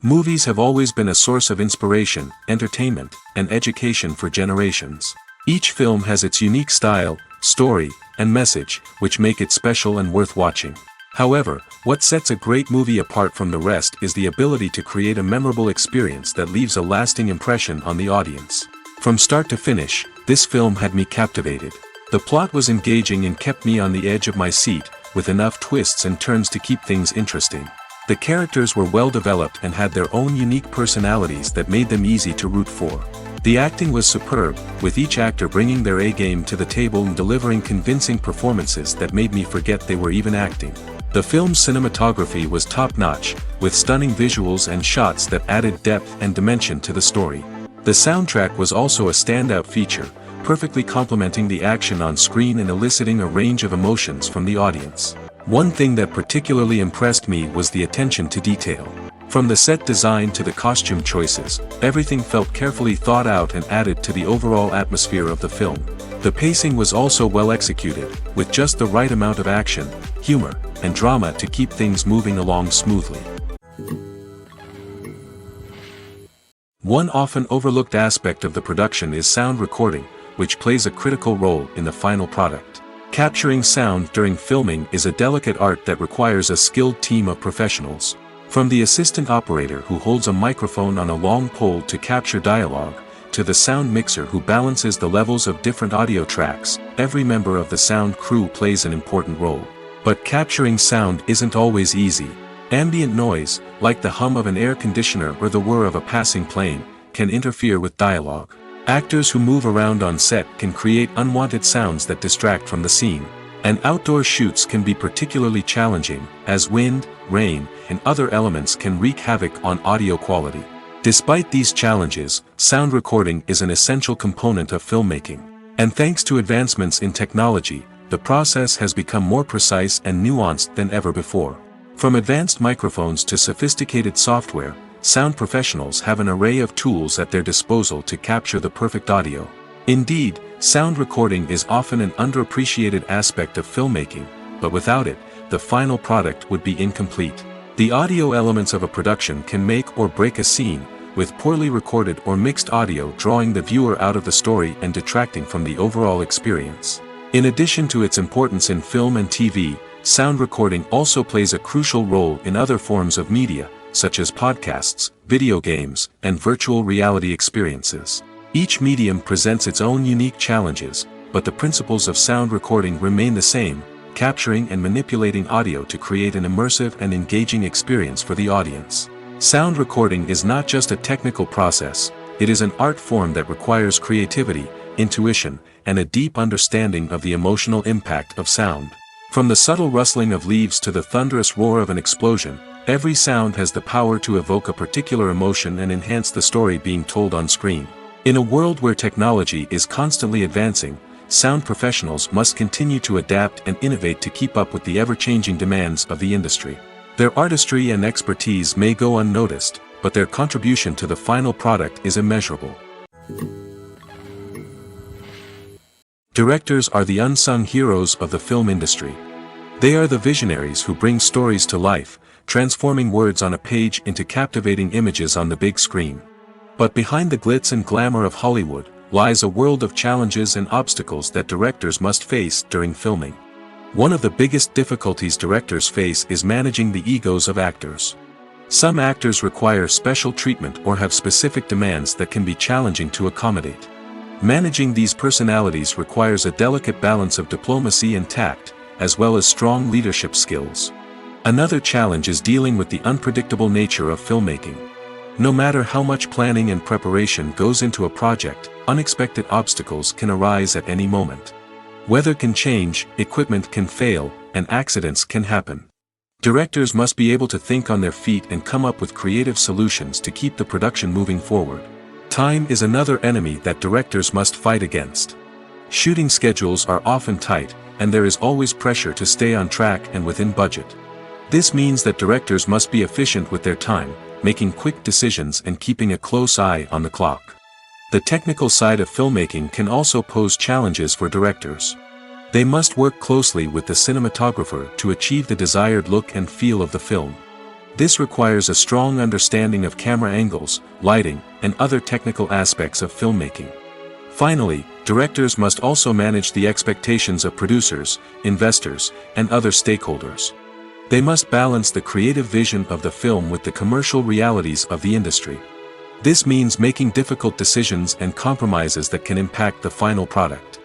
Movies have always been a source of inspiration, entertainment, and education for generations. Each film has its unique style, story, and message, which make it special and worth watching. However, what sets a great movie apart from the rest is the ability to create a memorable experience that leaves a lasting impression on the audience. From start to finish, this film had me captivated. The plot was engaging and kept me on the edge of my seat, with enough twists and turns to keep things interesting. The characters were well developed and had their own unique personalities that made them easy to root for. The acting was superb, with each actor bringing their A-game to the table and delivering convincing performances that made me forget they were even acting. The film's cinematography was top-notch, with stunning visuals and shots that added depth and dimension to the story. The soundtrack was also a standout feature, perfectly complementing the action on screen and eliciting a range of emotions from the audience. One thing that particularly impressed me was the attention to detail. From the set design to the costume choices, everything felt carefully thought out and added to the overall atmosphere of the film. The pacing was also well executed, with just the right amount of action, humor, and drama to keep things moving along smoothly. One often overlooked aspect of the production is sound recording, which plays a critical role in the final product. Capturing sound during filming is a delicate art that requires a skilled team of professionals. From the assistant operator who holds a microphone on a long pole to capture dialogue, to the sound mixer who balances the levels of different audio tracks, every member of the sound crew plays an important role. But capturing sound isn't always easy. Ambient noise, like the hum of an air conditioner or the whir of a passing plane, can interfere with dialogue. Actors who move around on set can create unwanted sounds that distract from the scene. And outdoor shoots can be particularly challenging, as wind, rain, and other elements can wreak havoc on audio quality. Despite these challenges, sound recording is an essential component of filmmaking. And thanks to advancements in technology, the process has become more precise and nuanced than ever before. From advanced microphones to sophisticated software, sound professionals have an array of tools at their disposal to capture the perfect audio. Indeed, sound recording is often an underappreciated aspect of filmmaking, but without it, the final product would be incomplete. The audio elements of a production can make or break a scene, with poorly recorded or mixed audio drawing the viewer out of the story and detracting from the overall experience. In addition to its importance in film and TV, sound recording also plays a crucial role in other forms of media, such as podcasts, video games, and virtual reality experiences. Each medium presents its own unique challenges, but the principles of sound recording remain the same, capturing and manipulating audio to create an immersive and engaging experience for the audience. Sound recording is not just a technical process, it is an art form that requires creativity, intuition, and a deep understanding of the emotional impact of sound. From the subtle rustling of leaves to the thunderous roar of an explosion, every sound has the power to evoke a particular emotion and enhance the story being told on screen. In a world where technology is constantly advancing, sound professionals must continue to adapt and innovate to keep up with the ever-changing demands of the industry. Their artistry and expertise may go unnoticed, but their contribution to the final product is immeasurable. Directors are the unsung heroes of the film industry. They are the visionaries who bring stories to life, transforming words on a page into captivating images on the big screen. But behind the glitz and glamour of Hollywood, lies a world of challenges and obstacles that directors must face during filming. One of the biggest difficulties directors face is managing the egos of actors. Some actors require special treatment or have specific demands that can be challenging to accommodate. Managing these personalities requires a delicate balance of diplomacy and tact, as well as strong leadership skills. Another challenge is dealing with the unpredictable nature of filmmaking. No matter how much planning and preparation goes into a project, unexpected obstacles can arise at any moment. Weather can change, equipment can fail, and accidents can happen. Directors must be able to think on their feet and come up with creative solutions to keep the production moving forward. Time is another enemy that directors must fight against. Shooting schedules are often tight, and there is always pressure to stay on track and within budget. This means that directors must be efficient with their time, making quick decisions and keeping a close eye on the clock. The technical side of filmmaking can also pose challenges for directors. They must work closely with the cinematographer to achieve the desired look and feel of the film. This requires a strong understanding of camera angles, lighting, and other technical aspects of filmmaking. Finally, directors must also manage the expectations of producers, investors, and other stakeholders. They must balance the creative vision of the film with the commercial realities of the industry. This means making difficult decisions and compromises that can impact the final product.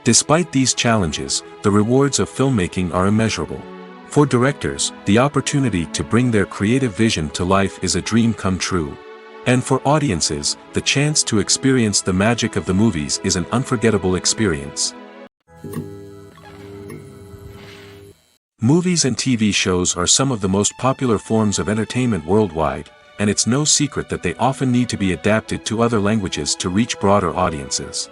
Despite these challenges, the rewards of filmmaking are immeasurable. For directors, the opportunity to bring their creative vision to life is a dream come true. And for audiences, the chance to experience the magic of the movies is an unforgettable experience. Movies and TV shows are some of the most popular forms of entertainment worldwide, and it's no secret that they often need to be adapted to other languages to reach broader audiences.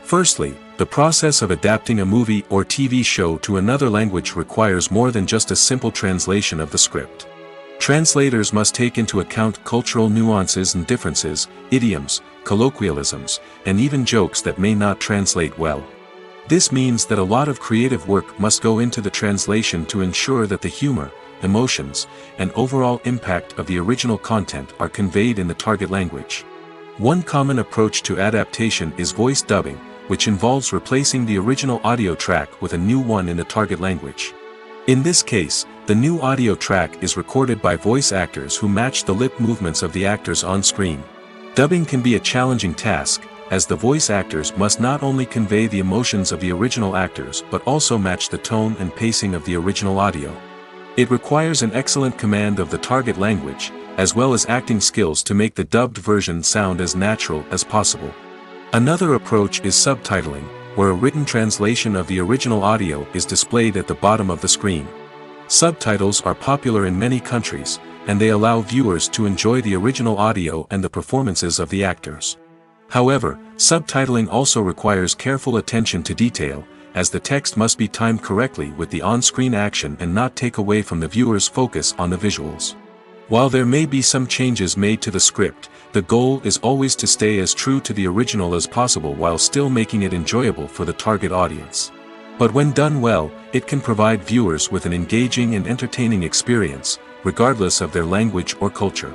Firstly, the process of adapting a movie or TV show to another language requires more than just a simple translation of the script. Translators must take into account cultural nuances and differences, idioms, colloquialisms, and even jokes that may not translate well. This means that a lot of creative work must go into the translation to ensure that the humor, emotions, and overall impact of the original content are conveyed in the target language. One common approach to adaptation is voice dubbing, which involves replacing the original audio track with a new one in the target language. In this case, the new audio track is recorded by voice actors who match the lip movements of the actors on screen. Dubbing can be a challenging task, as the voice actors must not only convey the emotions of the original actors but also match the tone and pacing of the original audio. It requires an excellent command of the target language, as well as acting skills to make the dubbed version sound as natural as possible. Another approach is subtitling, where a written translation of the original audio is displayed at the bottom of the screen. Subtitles are popular in many countries, and they allow viewers to enjoy the original audio and the performances of the actors. However, subtitling also requires careful attention to detail, as the text must be timed correctly with the on-screen action and not take away from the viewer's focus on the visuals. While there may be some changes made to the script, the goal is always to stay as true to the original as possible while still making it enjoyable for the target audience. But when done well, it can provide viewers with an engaging and entertaining experience, regardless of their language or culture.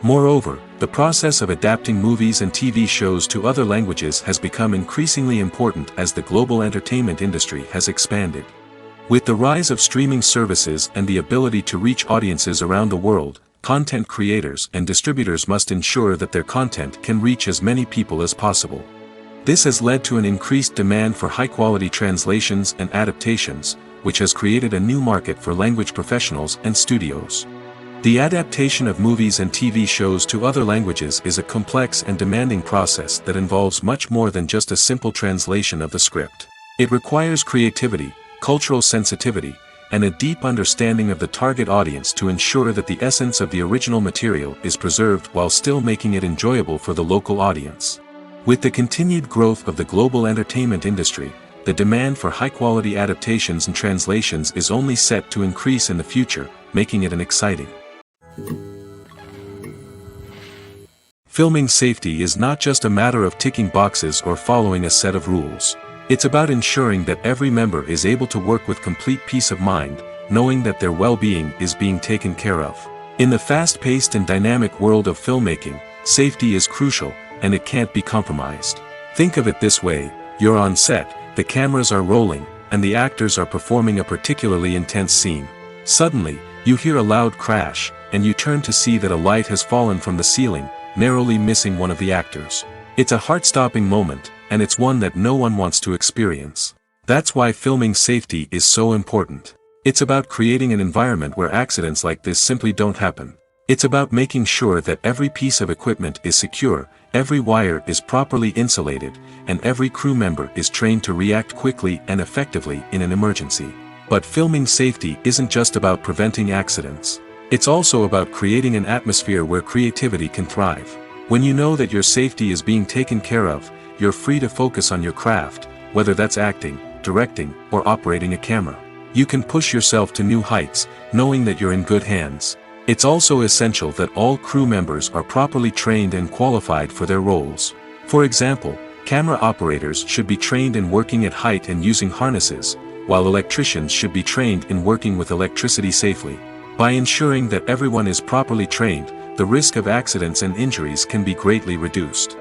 Moreover, the process of adapting movies and TV shows to other languages has become increasingly important as the global entertainment industry has expanded. With the rise of streaming services and the ability to reach audiences around the world, content creators and distributors must ensure that their content can reach as many people as possible. This has led to an increased demand for high-quality translations and adaptations, which has created a new market for language professionals and studios. The adaptation of movies and TV shows to other languages is a complex and demanding process that involves much more than just a simple translation of the script. It requires creativity, cultural sensitivity, and a deep understanding of the target audience to ensure that the essence of the original material is preserved while still making it enjoyable for the local audience. With the continued growth of the global entertainment industry, the demand for high-quality adaptations and translations is only set to increase in the future, making it an exciting. Filming safety is not just a matter of ticking boxes or following a set of rules. It's about ensuring that every member is able to work with complete peace of mind, knowing that their well-being is being taken care of. In the fast-paced and dynamic world of filmmaking, safety is crucial, and it can't be compromised. Think of it this way: you're on set, the cameras are rolling, and the actors are performing a particularly intense scene. Suddenly, you hear a loud crash, and you turn to see that a light has fallen from the ceiling, narrowly missing one of the actors. It's a heart-stopping moment, and it's one that no one wants to experience. That's why filming safety is so important. It's about creating an environment where accidents like this simply don't happen. It's about making sure that every piece of equipment is secure, every wire is properly insulated, and every crew member is trained to react quickly and effectively in an emergency. But filming safety isn't just about preventing accidents. It's also about creating an atmosphere where creativity can thrive. When you know that your safety is being taken care of, you're free to focus on your craft, whether that's acting, directing, or operating a camera. You can push yourself to new heights, knowing that you're in good hands. It's also essential that all crew members are properly trained and qualified for their roles. For example, camera operators should be trained in working at height and using harnesses, while electricians should be trained in working with electricity safely. By ensuring that everyone is properly trained, the risk of accidents and injuries can be greatly reduced.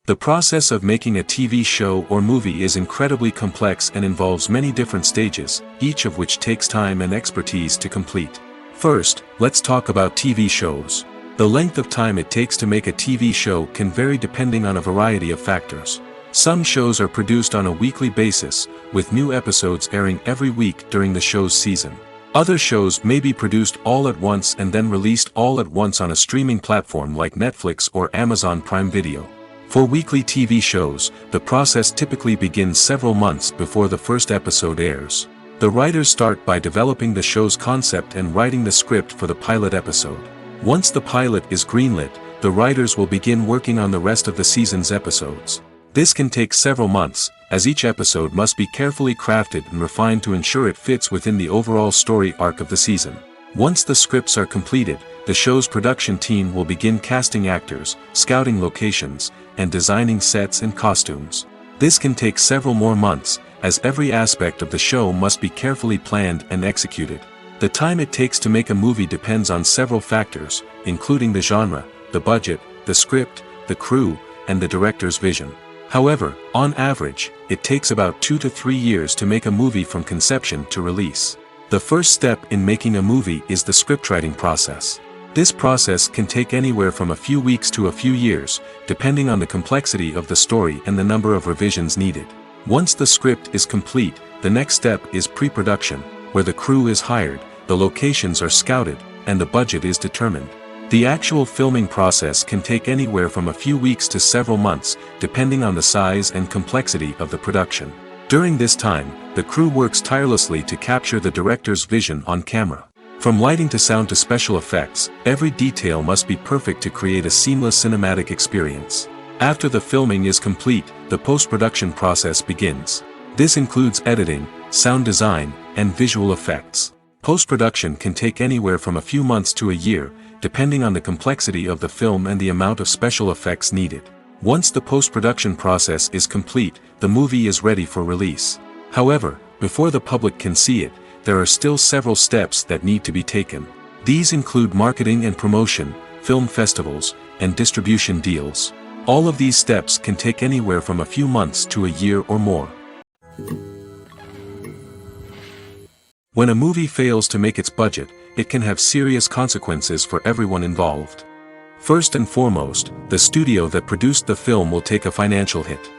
The process of making a TV show or movie is incredibly complex and involves many different stages, each of which takes time and expertise to complete. First, let's talk about TV shows. The length of time it takes to make a TV show can vary depending on a variety of factors. Some shows are produced on a weekly basis, with new episodes airing every week during the show's season. Other shows may be produced all at once and then released all at once on a streaming platform like Netflix or Amazon Prime Video. For weekly TV shows, the process typically begins several months before the first episode airs. The writers start by developing the show's concept and writing the script for the pilot episode. Once the pilot is greenlit, the writers will begin working on the rest of the season's episodes. This can take several months, as each episode must be carefully crafted and refined to ensure it fits within the overall story arc of the season. Once the scripts are completed, the show's production team will begin casting actors, scouting locations, and designing sets and costumes. This can take several more months, as every aspect of the show must be carefully planned and executed. The time it takes to make a movie depends on several factors, including the genre, the budget, the script, the crew, and the director's vision. However, on average, it takes about 2 to 3 years to make a movie from conception to release. The first step in making a movie is the scriptwriting process. This process can take anywhere from a few weeks to a few years, depending on the complexity of the story and the number of revisions needed. Once the script is complete, the next step is pre-production, where the crew is hired, the locations are scouted, and the budget is determined. The actual filming process can take anywhere from a few weeks to several months, depending on the size and complexity of the production. During this time, the crew works tirelessly to capture the director's vision on camera. From lighting to sound to special effects, every detail must be perfect to create a seamless cinematic experience. After the filming is complete, the post-production process begins. This includes editing, sound design, and visual effects. Post-production can take anywhere from a few months to a year, depending on the complexity of the film and the amount of special effects needed. Once the post-production process is complete, the movie is ready for release. However, before the public can see it, there are still several steps that need to be taken. These include marketing and promotion, film festivals, and distribution deals. All of these steps can take anywhere from a few months to a year or more. When a movie fails to make its budget, it can have serious consequences for everyone involved. First and foremost, the studio that produced the film will take a financial hit.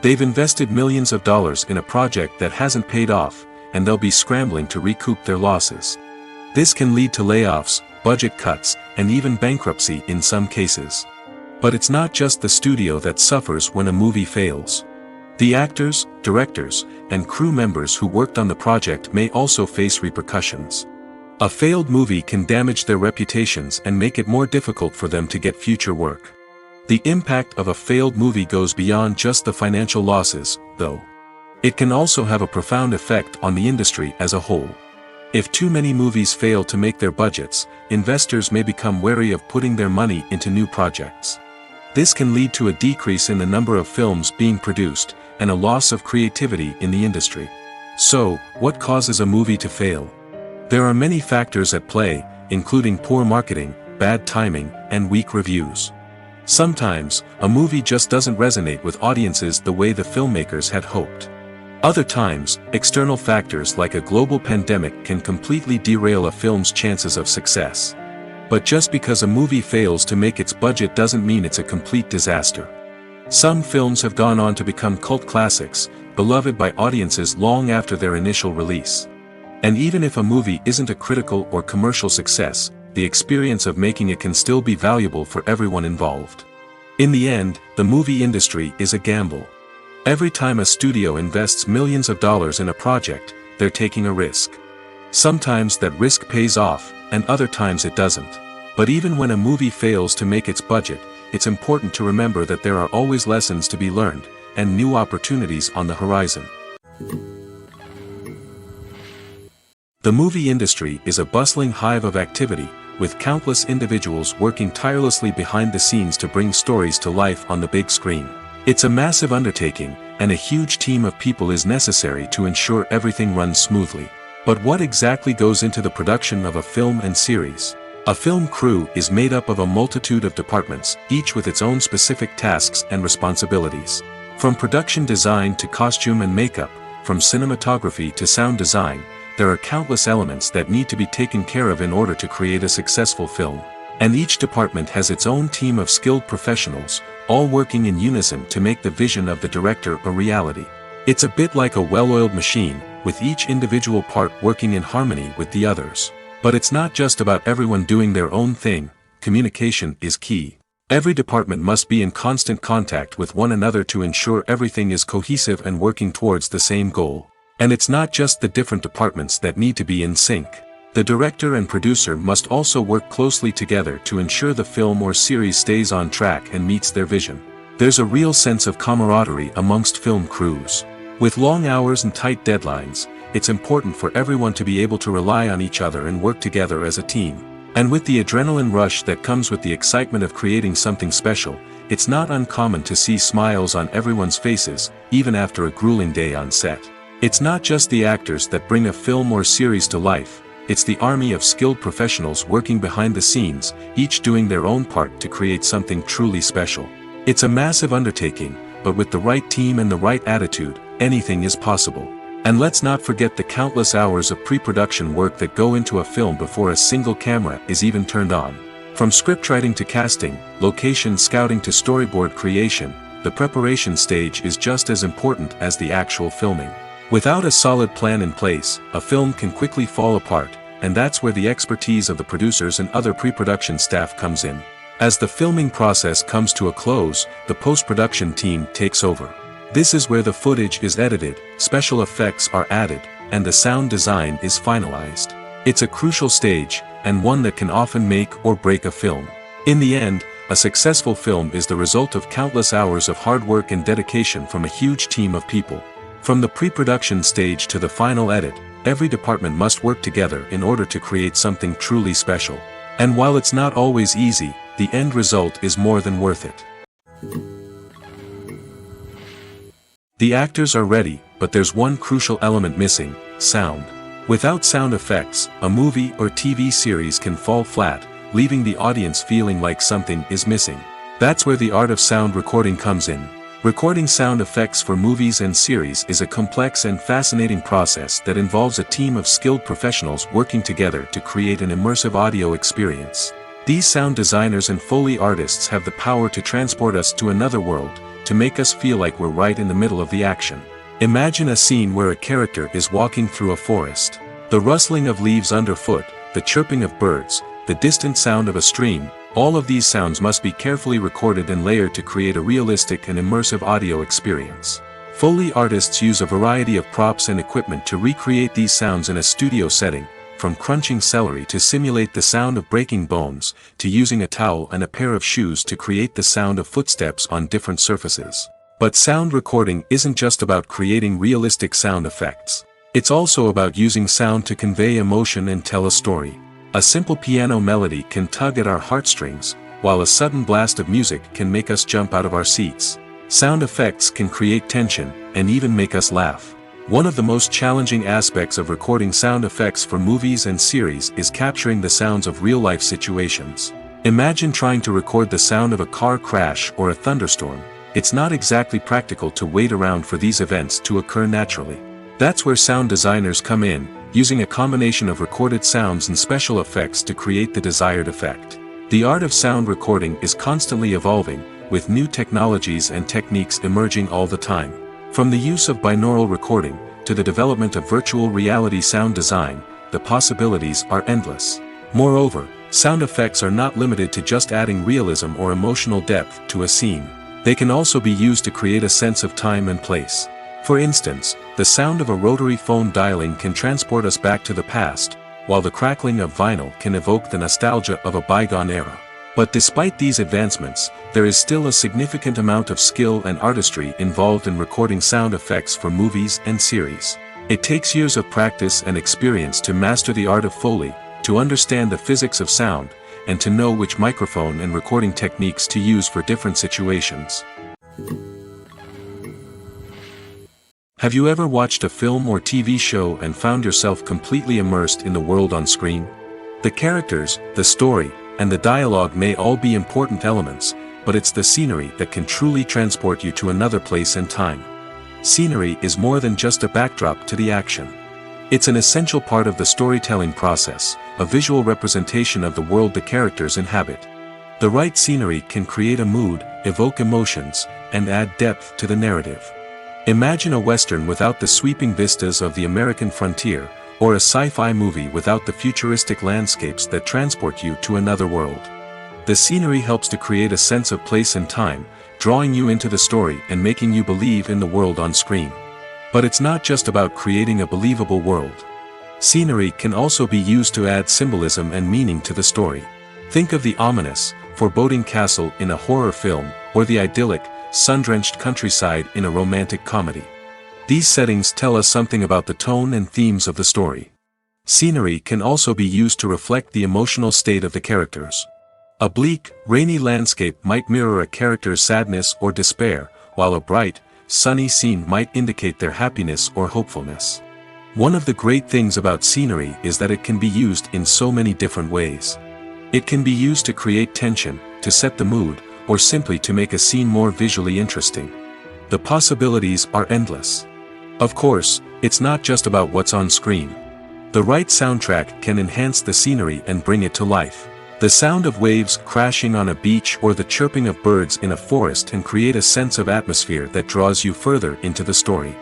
They've invested millions of dollars in a project that hasn't paid off, and they'll be scrambling to recoup their losses. This can lead to layoffs, budget cuts, and even bankruptcy in some cases. But it's not just the studio that suffers when a movie fails. The actors, directors, and crew members who worked on the project may also face repercussions. A failed movie can damage their reputations and make it more difficult for them to get future work. The impact of a failed movie goes beyond just the financial losses, though. It can also have a profound effect on the industry as a whole. If too many movies fail to make their budgets, investors may become wary of putting their money into new projects. This can lead to a decrease in the number of films being produced, and a loss of creativity in the industry. So, what causes a movie to fail? There are many factors at play, including poor marketing, bad timing, and weak reviews. Sometimes, a movie just doesn't resonate with audiences the way the filmmakers had hoped. Other times, external factors like a global pandemic can completely derail a film's chances of success. But just because a movie fails to make its budget doesn't mean it's a complete disaster. Some films have gone on to become cult classics, beloved by audiences long after their initial release. And even if a movie isn't a critical or commercial success, the experience of making it can still be valuable for everyone involved. In the end, the movie industry is a gamble. Every time a studio invests millions of dollars in a project, they're taking a risk. Sometimes that risk pays off, and other times it doesn't. But even when a movie fails to make its budget, it's important to remember that there are always lessons to be learned, and new opportunities on the horizon. The movie industry is a bustling hive of activity, with countless individuals working tirelessly behind the scenes to bring stories to life on the big screen. It's a massive undertaking, and a huge team of people is necessary to ensure everything runs smoothly. But what exactly goes into the production of a film and series? A film crew is made up of a multitude of departments, each with its own specific tasks and responsibilities. From production design to costume and makeup, from cinematography to sound design, there are countless elements that need to be taken care of in order to create a successful film. And each department has its own team of skilled professionals, all working in unison to make the vision of the director a reality. It's a bit like a well-oiled machine, with each individual part working in harmony with the others. But it's not just about everyone doing their own thing. Communication is key. Every department must be in constant contact with one another to ensure everything is cohesive and working towards the same goal. And it's not just the different departments that need to be in sync. The director and producer must also work closely together to ensure the film or series stays on track and meets their vision. There's a real sense of camaraderie amongst film crews. With long hours and tight deadlines, it's important for everyone to be able to rely on each other and work together as a team. And with the adrenaline rush that comes with the excitement of creating something special, it's not uncommon to see smiles on everyone's faces, even after a grueling day on set. It's not just the actors that bring a film or series to life, it's the army of skilled professionals working behind the scenes, each doing their own part to create something truly special. It's a massive undertaking, but with the right team and the right attitude, anything is possible. And let's not forget the countless hours of pre-production work that go into a film before a single camera is even turned on. From scriptwriting to casting, location scouting to storyboard creation, the preparation stage is just as important as the actual filming. Without a solid plan in place, a film can quickly fall apart, and that's where the expertise of the producers and other pre-production staff comes in. As the filming process comes to a close, the post-production team takes over. This is where the footage is edited, special effects are added, and the sound design is finalized. It's a crucial stage, and one that can often make or break a film. In the end, a successful film is the result of countless hours of hard work and dedication from a huge team of people. From the pre-production stage to the final edit, every department must work together in order to create something truly special. And while it's not always easy, the end result is more than worth it. The actors are ready, but there's one crucial element missing: sound. Without sound effects, a movie or TV series can fall flat, leaving the audience feeling like something is missing. That's where the art of sound recording comes in. Recording sound effects for movies and series is a complex and fascinating process that involves a team of skilled professionals working together to create an immersive audio experience. These sound designers and Foley artists have the power to transport us to another world, to make us feel like we're right in the middle of the action. Imagine a scene where a character is walking through a forest. The rustling of leaves underfoot, the chirping of birds, the distant sound of a stream, all of these sounds must be carefully recorded and layered to create a realistic and immersive audio experience. Foley artists use a variety of props and equipment to recreate these sounds in a studio setting, from crunching celery to simulate the sound of breaking bones, to using a towel and a pair of shoes to create the sound of footsteps on different surfaces. But sound recording isn't just about creating realistic sound effects. It's also about using sound to convey emotion and tell a story. A simple piano melody can tug at our heartstrings, while a sudden blast of music can make us jump out of our seats. Sound effects can create tension, and even make us laugh. One of the most challenging aspects of recording sound effects for movies and series is capturing the sounds of real-life situations. Imagine trying to record the sound of a car crash or a thunderstorm. It's not exactly practical to wait around for these events to occur naturally. That's where sound designers come in, using a combination of recorded sounds and special effects to create the desired effect. The art of sound recording is constantly evolving, with new technologies and techniques emerging all the time. From the use of binaural recording, to the development of virtual reality sound design, the possibilities are endless. Moreover, sound effects are not limited to just adding realism or emotional depth to a scene. They can also be used to create a sense of time and place. For instance, the sound of a rotary phone dialing can transport us back to the past, while the crackling of vinyl can evoke the nostalgia of a bygone era. But despite these advancements, there is still a significant amount of skill and artistry involved in recording sound effects for movies and series. It takes years of practice and experience to master the art of Foley, to understand the physics of sound, and to know which microphone and recording techniques to use for different situations. Have you ever watched a film or TV show and found yourself completely immersed in the world on screen? The characters, the story, and the dialogue may all be important elements, but it's the scenery that can truly transport you to another place and time. Scenery is more than just a backdrop to the action. It's an essential part of the storytelling process, a visual representation of the world the characters inhabit. The right scenery can create a mood, evoke emotions, and add depth to the narrative. Imagine a Western without the sweeping vistas of the American frontier, or a sci-fi movie without the futuristic landscapes that transport you to another world. The scenery helps to create a sense of place and time, drawing you into the story and making you believe in the world on screen. But it's not just about creating a believable world. Scenery can also be used to add symbolism and meaning to the story. Think of the ominous, foreboding castle in a horror film, or the idyllic, sun-drenched countryside in a romantic comedy. These settings tell us something about the tone and themes of the story. Scenery can also be used to reflect the emotional state of the characters. A bleak, rainy landscape might mirror a character's sadness or despair, while a bright, sunny scene might indicate their happiness or hopefulness. One of the great things about scenery is that it can be used in so many different ways. It can be used to create tension, to set the mood, or simply to make a scene more visually interesting. The possibilities are endless. Of course, it's not just about what's on screen. The right soundtrack can enhance the scenery and bring it to life. The sound of waves crashing on a beach or the chirping of birds in a forest can create a sense of atmosphere that draws you further into the story.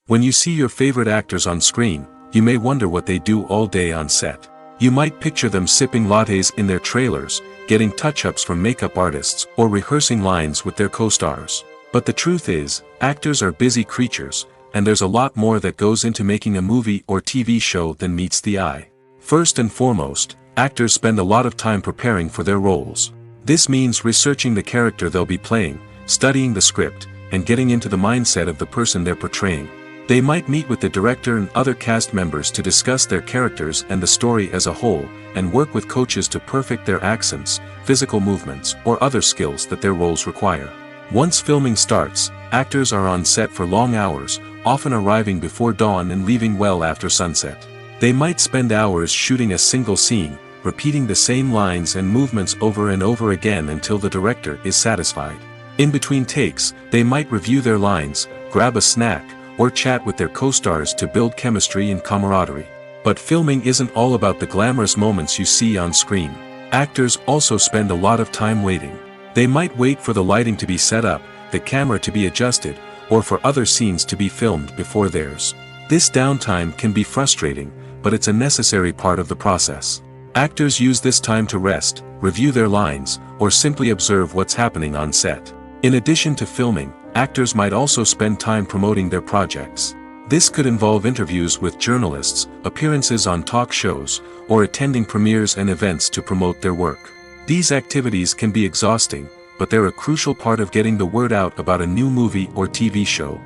When you see your favorite actors on screen, you may wonder what they do all day on set. You might picture them sipping lattes in their trailers, getting touch-ups from makeup artists, or rehearsing lines with their co-stars. But the truth is, actors are busy creatures, and there's a lot more that goes into making a movie or TV show than meets the eye. First and foremost, actors spend a lot of time preparing for their roles. This means researching the character they'll be playing, studying the script, and getting into the mindset of the person they're portraying. They might meet with the director and other cast members to discuss their characters and the story as a whole, and work with coaches to perfect their accents, physical movements, or other skills that their roles require. Once filming starts, actors are on set for long hours, often arriving before dawn and leaving well after sunset. They might spend hours shooting a single scene, repeating the same lines and movements over and over again until the director is satisfied. In between takes, they might review their lines, grab a snack, or chat with their co-stars to build chemistry and camaraderie. But filming isn't all about the glamorous moments you see on screen. Actors also spend a lot of time waiting. They might wait for the lighting to be set up, the camera to be adjusted, or for other scenes to be filmed before theirs. This downtime can be frustrating, but it's a necessary part of the process. Actors use this time to rest, review their lines, or simply observe what's happening on set. In addition to filming, actors might also spend time promoting their projects. This could involve interviews with journalists, appearances on talk shows, or attending premieres and events to promote their work. These activities can be exhausting, but they're a crucial part of getting the word out about a new movie or TV show.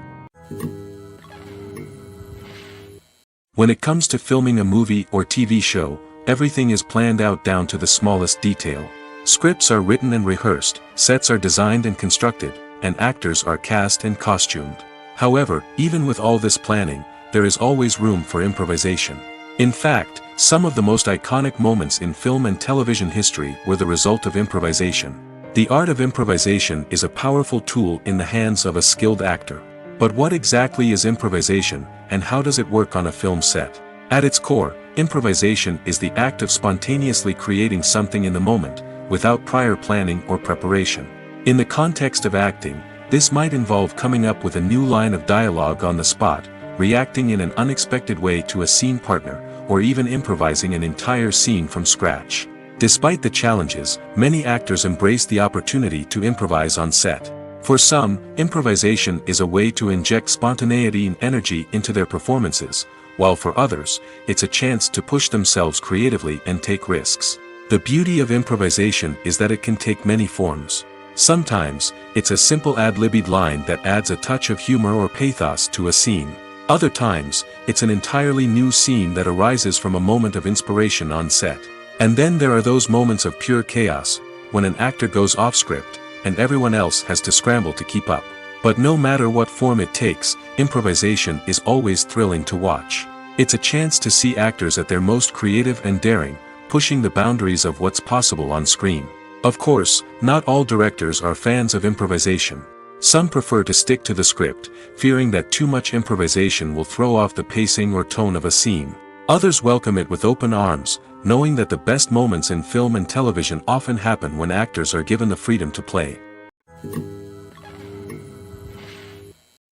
When it comes to filming a movie or TV show, everything is planned out down to the smallest detail. Scripts are written and rehearsed, sets are designed and constructed, and actors are cast and costumed. However, even with all this planning, there is always room for improvisation. In fact, some of the most iconic moments in film and television history were the result of improvisation. The art of improvisation is a powerful tool in the hands of a skilled actor. But what exactly is improvisation, and how does it work on a film set? At its core, improvisation is the act of spontaneously creating something in the moment, without prior planning or preparation. In the context of acting, this might involve coming up with a new line of dialogue on the spot, reacting in an unexpected way to a scene partner, or even improvising an entire scene from scratch. Despite the challenges, many actors embrace the opportunity to improvise on set. For some, improvisation is a way to inject spontaneity and energy into their performances, while for others, it's a chance to push themselves creatively and take risks. The beauty of improvisation is that it can take many forms. Sometimes, it's a simple ad-libbed line that adds a touch of humor or pathos to a scene. Other times, it's an entirely new scene that arises from a moment of inspiration on set. And then there are those moments of pure chaos, when an actor goes off script, and everyone else has to scramble to keep up. But no matter what form it takes, improvisation is always thrilling to watch. It's a chance to see actors at their most creative and daring, pushing the boundaries of what's possible on screen. Of course, not all directors are fans of improvisation. Some prefer to stick to the script, fearing that too much improvisation will throw off the pacing or tone of a scene. Others welcome it with open arms, knowing that the best moments in film and television often happen when actors are given the freedom to play.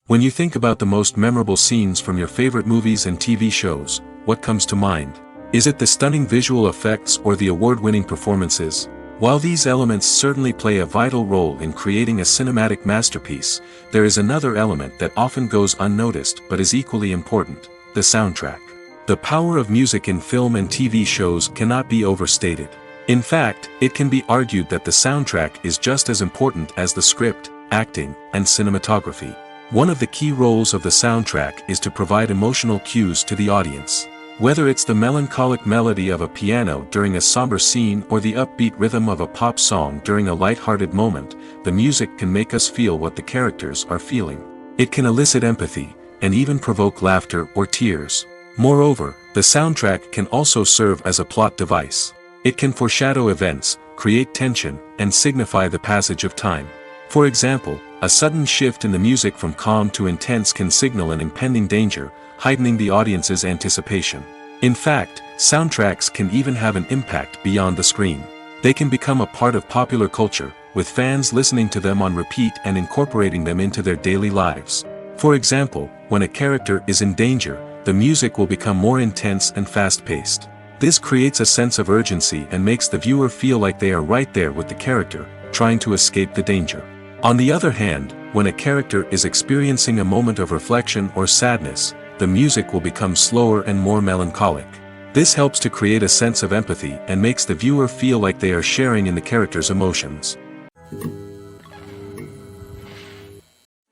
When you think about the most memorable scenes from your favorite movies and TV shows, what comes to mind? Is it the stunning visual effects or the award-winning performances? While these elements certainly play a vital role in creating a cinematic masterpiece, there is another element that often goes unnoticed but is equally important: the soundtrack. The power of music in film and TV shows cannot be overstated. In fact, it can be argued that the soundtrack is just as important as the script, acting, and cinematography. One of the key roles of the soundtrack is to provide emotional cues to the audience. Whether it's the melancholic melody of a piano during a somber scene or the upbeat rhythm of a pop song during a light-hearted moment, the music can make us feel what the characters are feeling. It can elicit empathy, and even provoke laughter or tears. Moreover, the soundtrack can also serve as a plot device. It can foreshadow events, create tension, and signify the passage of time. For example, a sudden shift in the music from calm to intense can signal an impending danger, heightening the audience's anticipation. In fact, soundtracks can even have an impact beyond the screen. They can become a part of popular culture, with fans listening to them on repeat and incorporating them into their daily lives. For example, when a character is in danger, the music will become more intense and fast-paced. This creates a sense of urgency and makes the viewer feel like they are right there with the character, trying to escape the danger. On the other hand, when a character is experiencing a moment of reflection or sadness, the music will become slower and more melancholic. This helps to create a sense of empathy and makes the viewer feel like they are sharing in the character's emotions.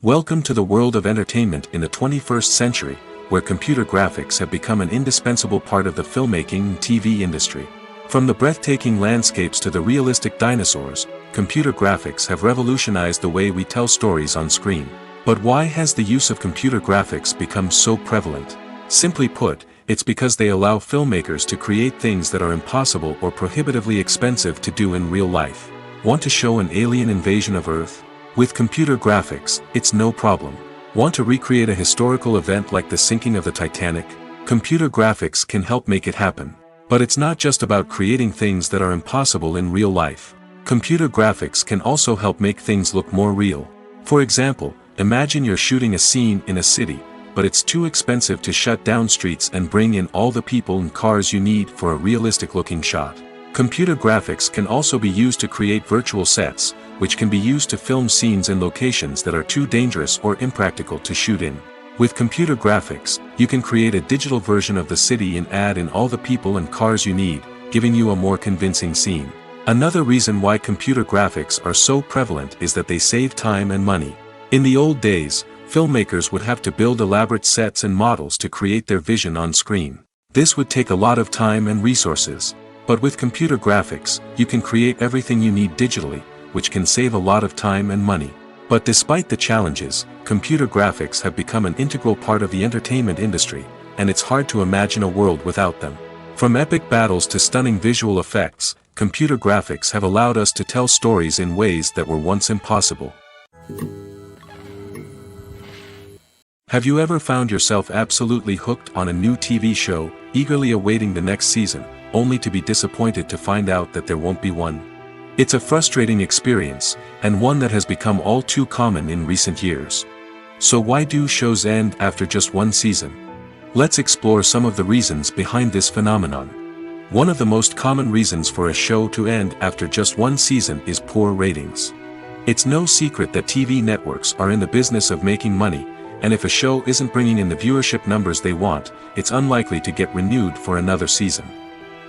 Welcome to the world of entertainment in the 21st century, where computer graphics have become an indispensable part of the filmmaking and TV industry. From the breathtaking landscapes to the realistic dinosaurs, computer graphics have revolutionized the way we tell stories on screen. But why has the use of computer graphics become so prevalent? Simply put, it's because they allow filmmakers to create things that are impossible or prohibitively expensive to do in real life. Want to show an alien invasion of Earth? With computer graphics, it's no problem. Want to recreate a historical event like the sinking of the Titanic? Computer graphics can help make it happen. But it's not just about creating things that are impossible in real life. Computer graphics can also help make things look more real. For example, imagine you're shooting a scene in a city, but it's too expensive to shut down streets and bring in all the people and cars you need for a realistic-looking shot. Computer graphics can also be used to create virtual sets, which can be used to film scenes in locations that are too dangerous or impractical to shoot in. With computer graphics, you can create a digital version of the city and add in all the people and cars you need, giving you a more convincing scene. Another reason why computer graphics are so prevalent is that they save time and money. In the old days, filmmakers would have to build elaborate sets and models to create their vision on screen. This would take a lot of time and resources. But with computer graphics, you can create everything you need digitally, which can save a lot of time and money. But despite the challenges, computer graphics have become an integral part of the entertainment industry, and it's hard to imagine a world without them. From epic battles to stunning visual effects, computer graphics have allowed us to tell stories in ways that were once impossible. Have you ever found yourself absolutely hooked on a new TV show, eagerly awaiting the next season, only to be disappointed to find out that there won't be one? It's a frustrating experience, and one that has become all too common in recent years. So why do shows end after just one season? Let's explore some of the reasons behind this phenomenon. One of the most common reasons for a show to end after just one season is poor ratings. It's no secret that TV networks are in the business of making money, and if a show isn't bringing in the viewership numbers they want, it's unlikely to get renewed for another season.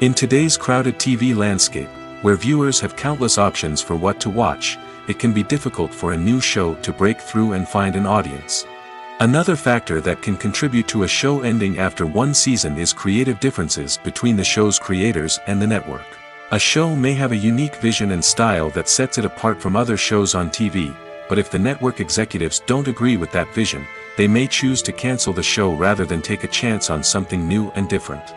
In today's crowded TV landscape, where viewers have countless options for what to watch, it can be difficult for a new show to break through and find an audience. Another factor that can contribute to a show ending after one season is creative differences between the show's creators and the network. A show may have a unique vision and style that sets it apart from other shows on TV, but if the network executives don't agree with that vision, they may choose to cancel the show rather than take a chance on something new and different.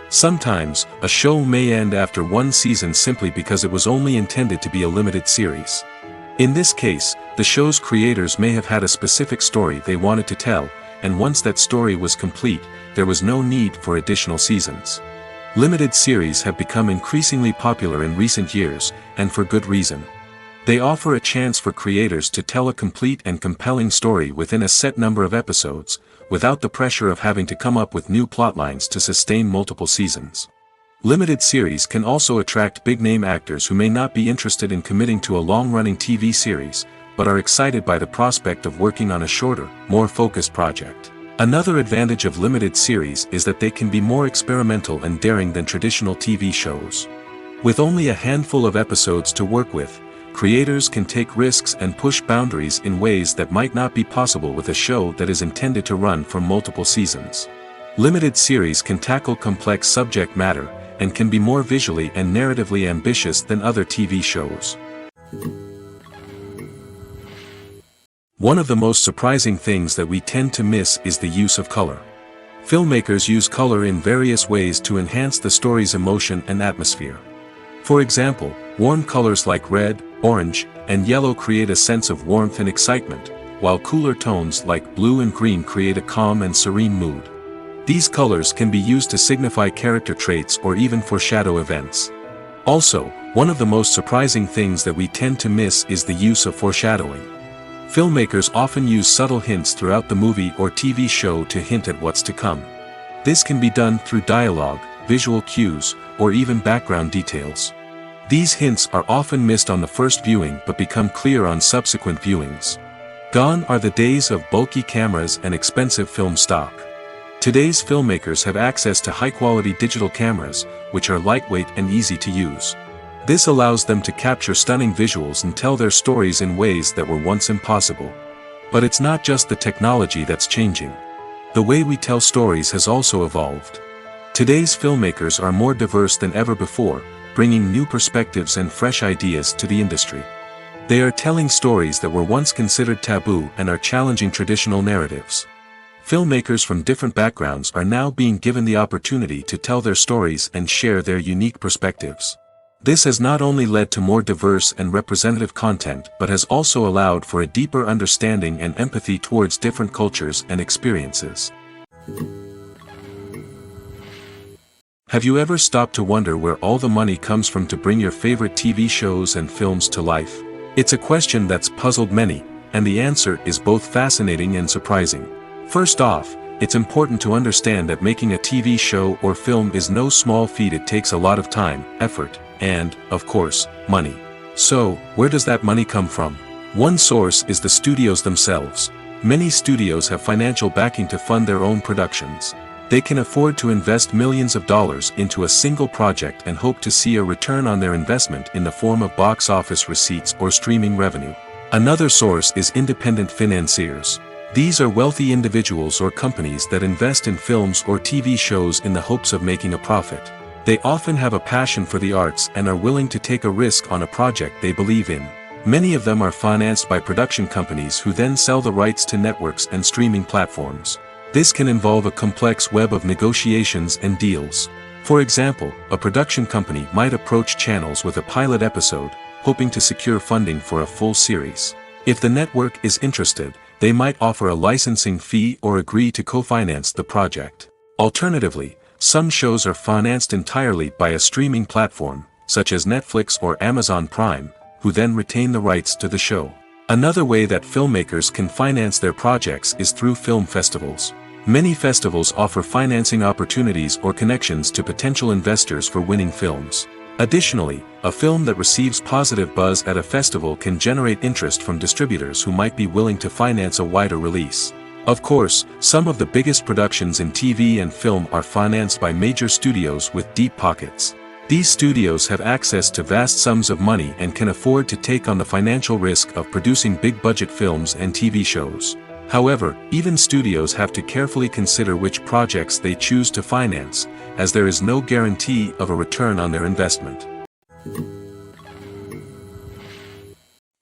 Sometimes, a show may end after one season simply because it was only intended to be a limited series. In this case, the show's creators may have had a specific story they wanted to tell, and once that story was complete, there was no need for additional seasons. Limited series have become increasingly popular in recent years, and for good reason. They offer a chance for creators to tell a complete and compelling story within a set number of episodes, without the pressure of having to come up with new plotlines to sustain multiple seasons. Limited series can also attract big-name actors who may not be interested in committing to a long-running TV series, but are excited by the prospect of working on a shorter, more focused project. Another advantage of limited series is that they can be more experimental and daring than traditional TV shows. With only a handful of episodes to work with, creators can take risks and push boundaries in ways that might not be possible with a show that is intended to run for multiple seasons. Limited series can tackle complex subject matter, and can be more visually and narratively ambitious than other TV shows. One of the most surprising things that we tend to miss is the use of color. Filmmakers use color in various ways to enhance the story's emotion and atmosphere. For example, warm colors like red, orange, and yellow create a sense of warmth and excitement, while cooler tones like blue and green create a calm and serene mood. These colors can be used to signify character traits or even foreshadow events. Also, one of the most surprising things that we tend to miss is the use of foreshadowing. Filmmakers often use subtle hints throughout the movie or TV show to hint at what's to come. This can be done through dialogue, visual cues, or even background details. These hints are often missed on the first viewing but become clear on subsequent viewings. Gone are the days of bulky cameras and expensive film stock. Today's filmmakers have access to high-quality digital cameras, which are lightweight and easy to use. This allows them to capture stunning visuals and tell their stories in ways that were once impossible. But it's not just the technology that's changing. The way we tell stories has also evolved. Today's filmmakers are more diverse than ever before, bringing new perspectives and fresh ideas to the industry. They are telling stories that were once considered taboo and are challenging traditional narratives. Filmmakers from different backgrounds are now being given the opportunity to tell their stories and share their unique perspectives. This has not only led to more diverse and representative content but has also allowed for a deeper understanding and empathy towards different cultures and experiences. Have you ever stopped to wonder where all the money comes from to bring your favorite TV shows and films to life? It's a question that's puzzled many, and the answer is both fascinating and surprising. First off, it's important to understand that making a TV show or film is no small feat. It takes a lot of time, effort, and, of course, money. So, where does that money come from? One source is the studios themselves. Many studios have financial backing to fund their own productions. They can afford to invest millions of dollars into a single project and hope to see a return on their investment in the form of box office receipts or streaming revenue. Another source is independent financiers. These are wealthy individuals or companies that invest in films or TV shows in the hopes of making a profit. They often have a passion for the arts and are willing to take a risk on a project they believe in. Many of them are financed by production companies who then sell the rights to networks and streaming platforms. This can involve a complex web of negotiations and deals. For example, a production company might approach channels with a pilot episode, hoping to secure funding for a full series. If the network is interested, they might offer a licensing fee or agree to co-finance the project. Alternatively, some shows are financed entirely by a streaming platform, such as Netflix or Amazon Prime, who then retain the rights to the show. Another way that filmmakers can finance their projects is through film festivals. Many festivals offer financing opportunities or connections to potential investors for winning films. Additionally, a film that receives positive buzz at a festival can generate interest from distributors who might be willing to finance a wider release. Of course, some of the biggest productions in TV and film are financed by major studios with deep pockets. These studios have access to vast sums of money and can afford to take on the financial risk of producing big-budget films and TV shows. However, even studios have to carefully consider which projects they choose to finance, as there is no guarantee of a return on their investment.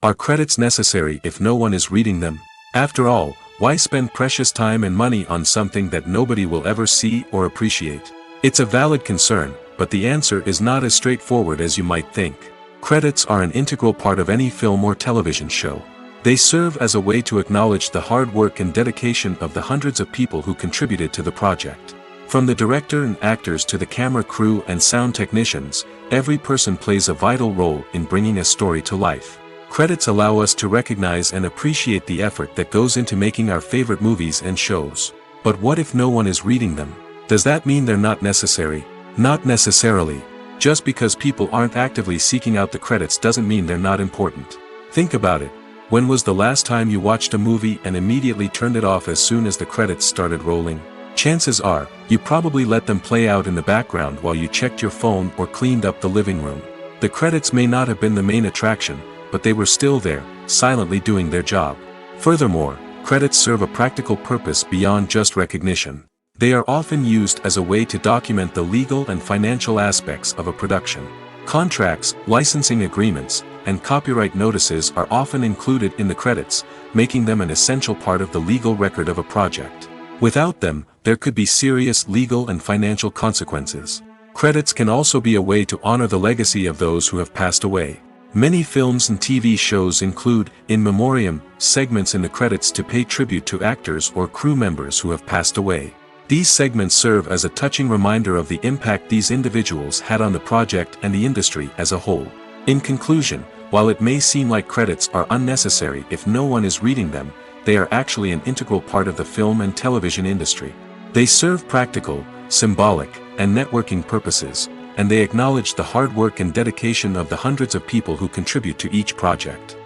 Are credits necessary if no one is reading them? After all, why spend precious time and money on something that nobody will ever see or appreciate? It's a valid concern, but the answer is not as straightforward as you might think. Credits are an integral part of any film or television show. They serve as a way to acknowledge the hard work and dedication of the hundreds of people who contributed to the project. From the director and actors to the camera crew and sound technicians, every person plays a vital role in bringing a story to life. Credits allow us to recognize and appreciate the effort that goes into making our favorite movies and shows. But what if no one is reading them? Does that mean they're not necessary? Not necessarily. Just because people aren't actively seeking out the credits doesn't mean they're not important. Think about it. When was the last time you watched a movie and immediately turned it off as soon as the credits started rolling? Chances are, you probably let them play out in the background while you checked your phone or cleaned up the living room. The credits may not have been the main attraction, but they were still there, silently doing their job. Furthermore, credits serve a practical purpose beyond just recognition. They are often used as a way to document the legal and financial aspects of a production. Contracts, licensing agreements, and copyright notices are often included in the credits, making them an essential part of the legal record of a project. Without them, there could be serious legal and financial consequences. Credits can also be a way to honor the legacy of those who have passed away. Many films and TV shows include, in memoriam, segments in the credits to pay tribute to actors or crew members who have passed away. These segments serve as a touching reminder of the impact these individuals had on the project and the industry as a whole. In conclusion, while it may seem like credits are unnecessary if no one is reading them, they are actually an integral part of the film and television industry. They serve practical, symbolic, and networking purposes, and they acknowledge the hard work and dedication of the hundreds of people who contribute to each project.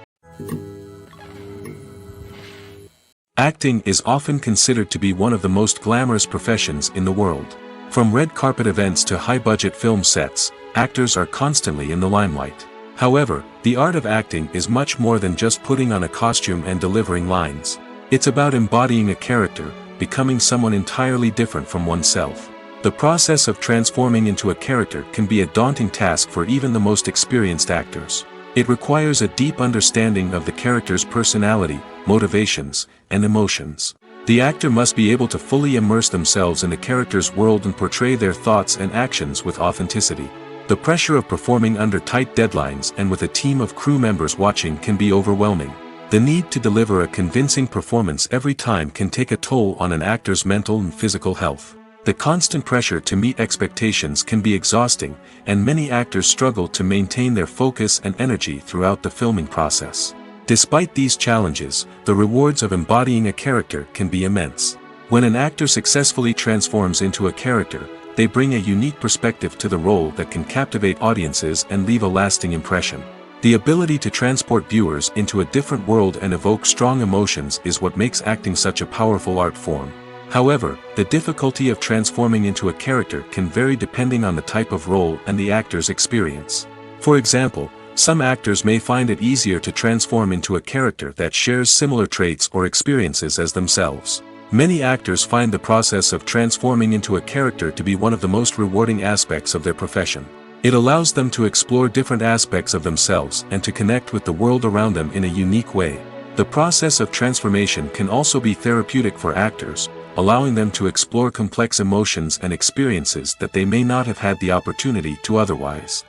Acting is often considered to be one of the most glamorous professions in the world. From red carpet events to high-budget film sets, actors are constantly in the limelight. However, the art of acting is much more than just putting on a costume and delivering lines. It's about embodying a character, becoming someone entirely different from oneself. The process of transforming into a character can be a daunting task for even the most experienced actors. It requires a deep understanding of the character's personality, motivations, and emotions. The actor must be able to fully immerse themselves in the character's world and portray their thoughts and actions with authenticity. The pressure of performing under tight deadlines and with a team of crew members watching can be overwhelming. The need to deliver a convincing performance every time can take a toll on an actor's mental and physical health. The constant pressure to meet expectations can be exhausting, and many actors struggle to maintain their focus and energy throughout the filming process. Despite these challenges, the rewards of embodying a character can be immense. When an actor successfully transforms into a character, they bring a unique perspective to the role that can captivate audiences and leave a lasting impression. The ability to transport viewers into a different world and evoke strong emotions is what makes acting such a powerful art form. However, the difficulty of transforming into a character can vary depending on the type of role and the actor's experience. For example, some actors may find it easier to transform into a character that shares similar traits or experiences as themselves. Many actors find the process of transforming into a character to be one of the most rewarding aspects of their profession. It allows them to explore different aspects of themselves and to connect with the world around them in a unique way. The process of transformation can also be therapeutic for actors, allowing them to explore complex emotions and experiences that they may not have had the opportunity to otherwise.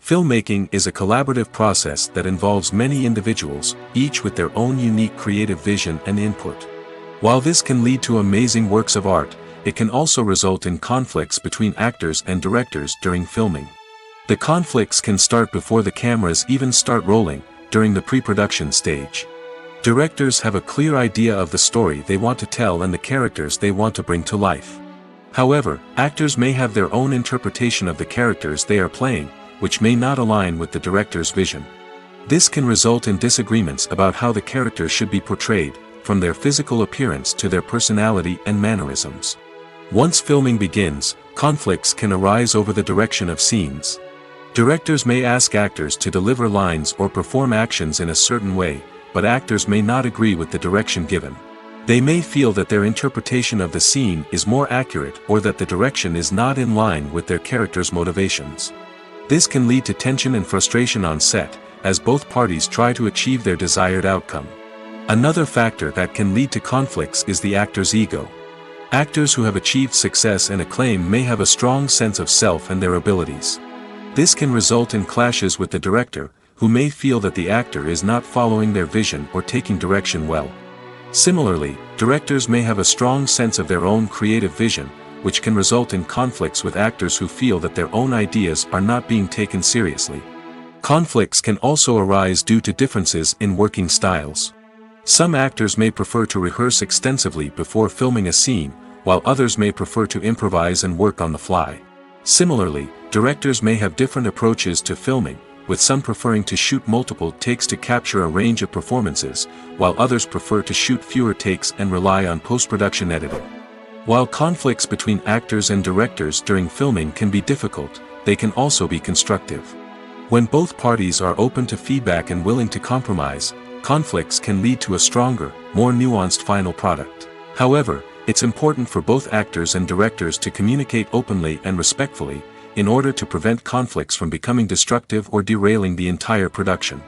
Filmmaking is a collaborative process that involves many individuals, each with their own unique creative vision and input. While this can lead to amazing works of art, it can also result in conflicts between actors and directors during filming. The conflicts can start before the cameras even start rolling, during the pre-production stage. Directors have a clear idea of the story they want to tell and the characters they want to bring to life. However, actors may have their own interpretation of the characters they are playing, which may not align with the director's vision. This can result in disagreements about how the characters should be portrayed, from their physical appearance to their personality and mannerisms. Once filming begins, conflicts can arise over the direction of scenes. Directors may ask actors to deliver lines or perform actions in a certain way, but actors may not agree with the direction given. They may feel that their interpretation of the scene is more accurate or that the direction is not in line with their character's motivations. This can lead to tension and frustration on set, as both parties try to achieve their desired outcome. Another factor that can lead to conflicts is the actor's ego. Actors who have achieved success and acclaim may have a strong sense of self and their abilities. This can result in clashes with the director, who may feel that the actor is not following their vision or taking direction well. Similarly, directors may have a strong sense of their own creative vision, which can result in conflicts with actors who feel that their own ideas are not being taken seriously. Conflicts can also arise due to differences in working styles. Some actors may prefer to rehearse extensively before filming a scene, while others may prefer to improvise and work on the fly. Similarly, directors may have different approaches to filming, with some preferring to shoot multiple takes to capture a range of performances, while others prefer to shoot fewer takes and rely on post-production editing. While conflicts between actors and directors during filming can be difficult, they can also be constructive. When both parties are open to feedback and willing to compromise, conflicts can lead to a stronger, more nuanced final product. However, it's important for both actors and directors to communicate openly and respectfully, in order to prevent conflicts from becoming destructive or derailing the entire production.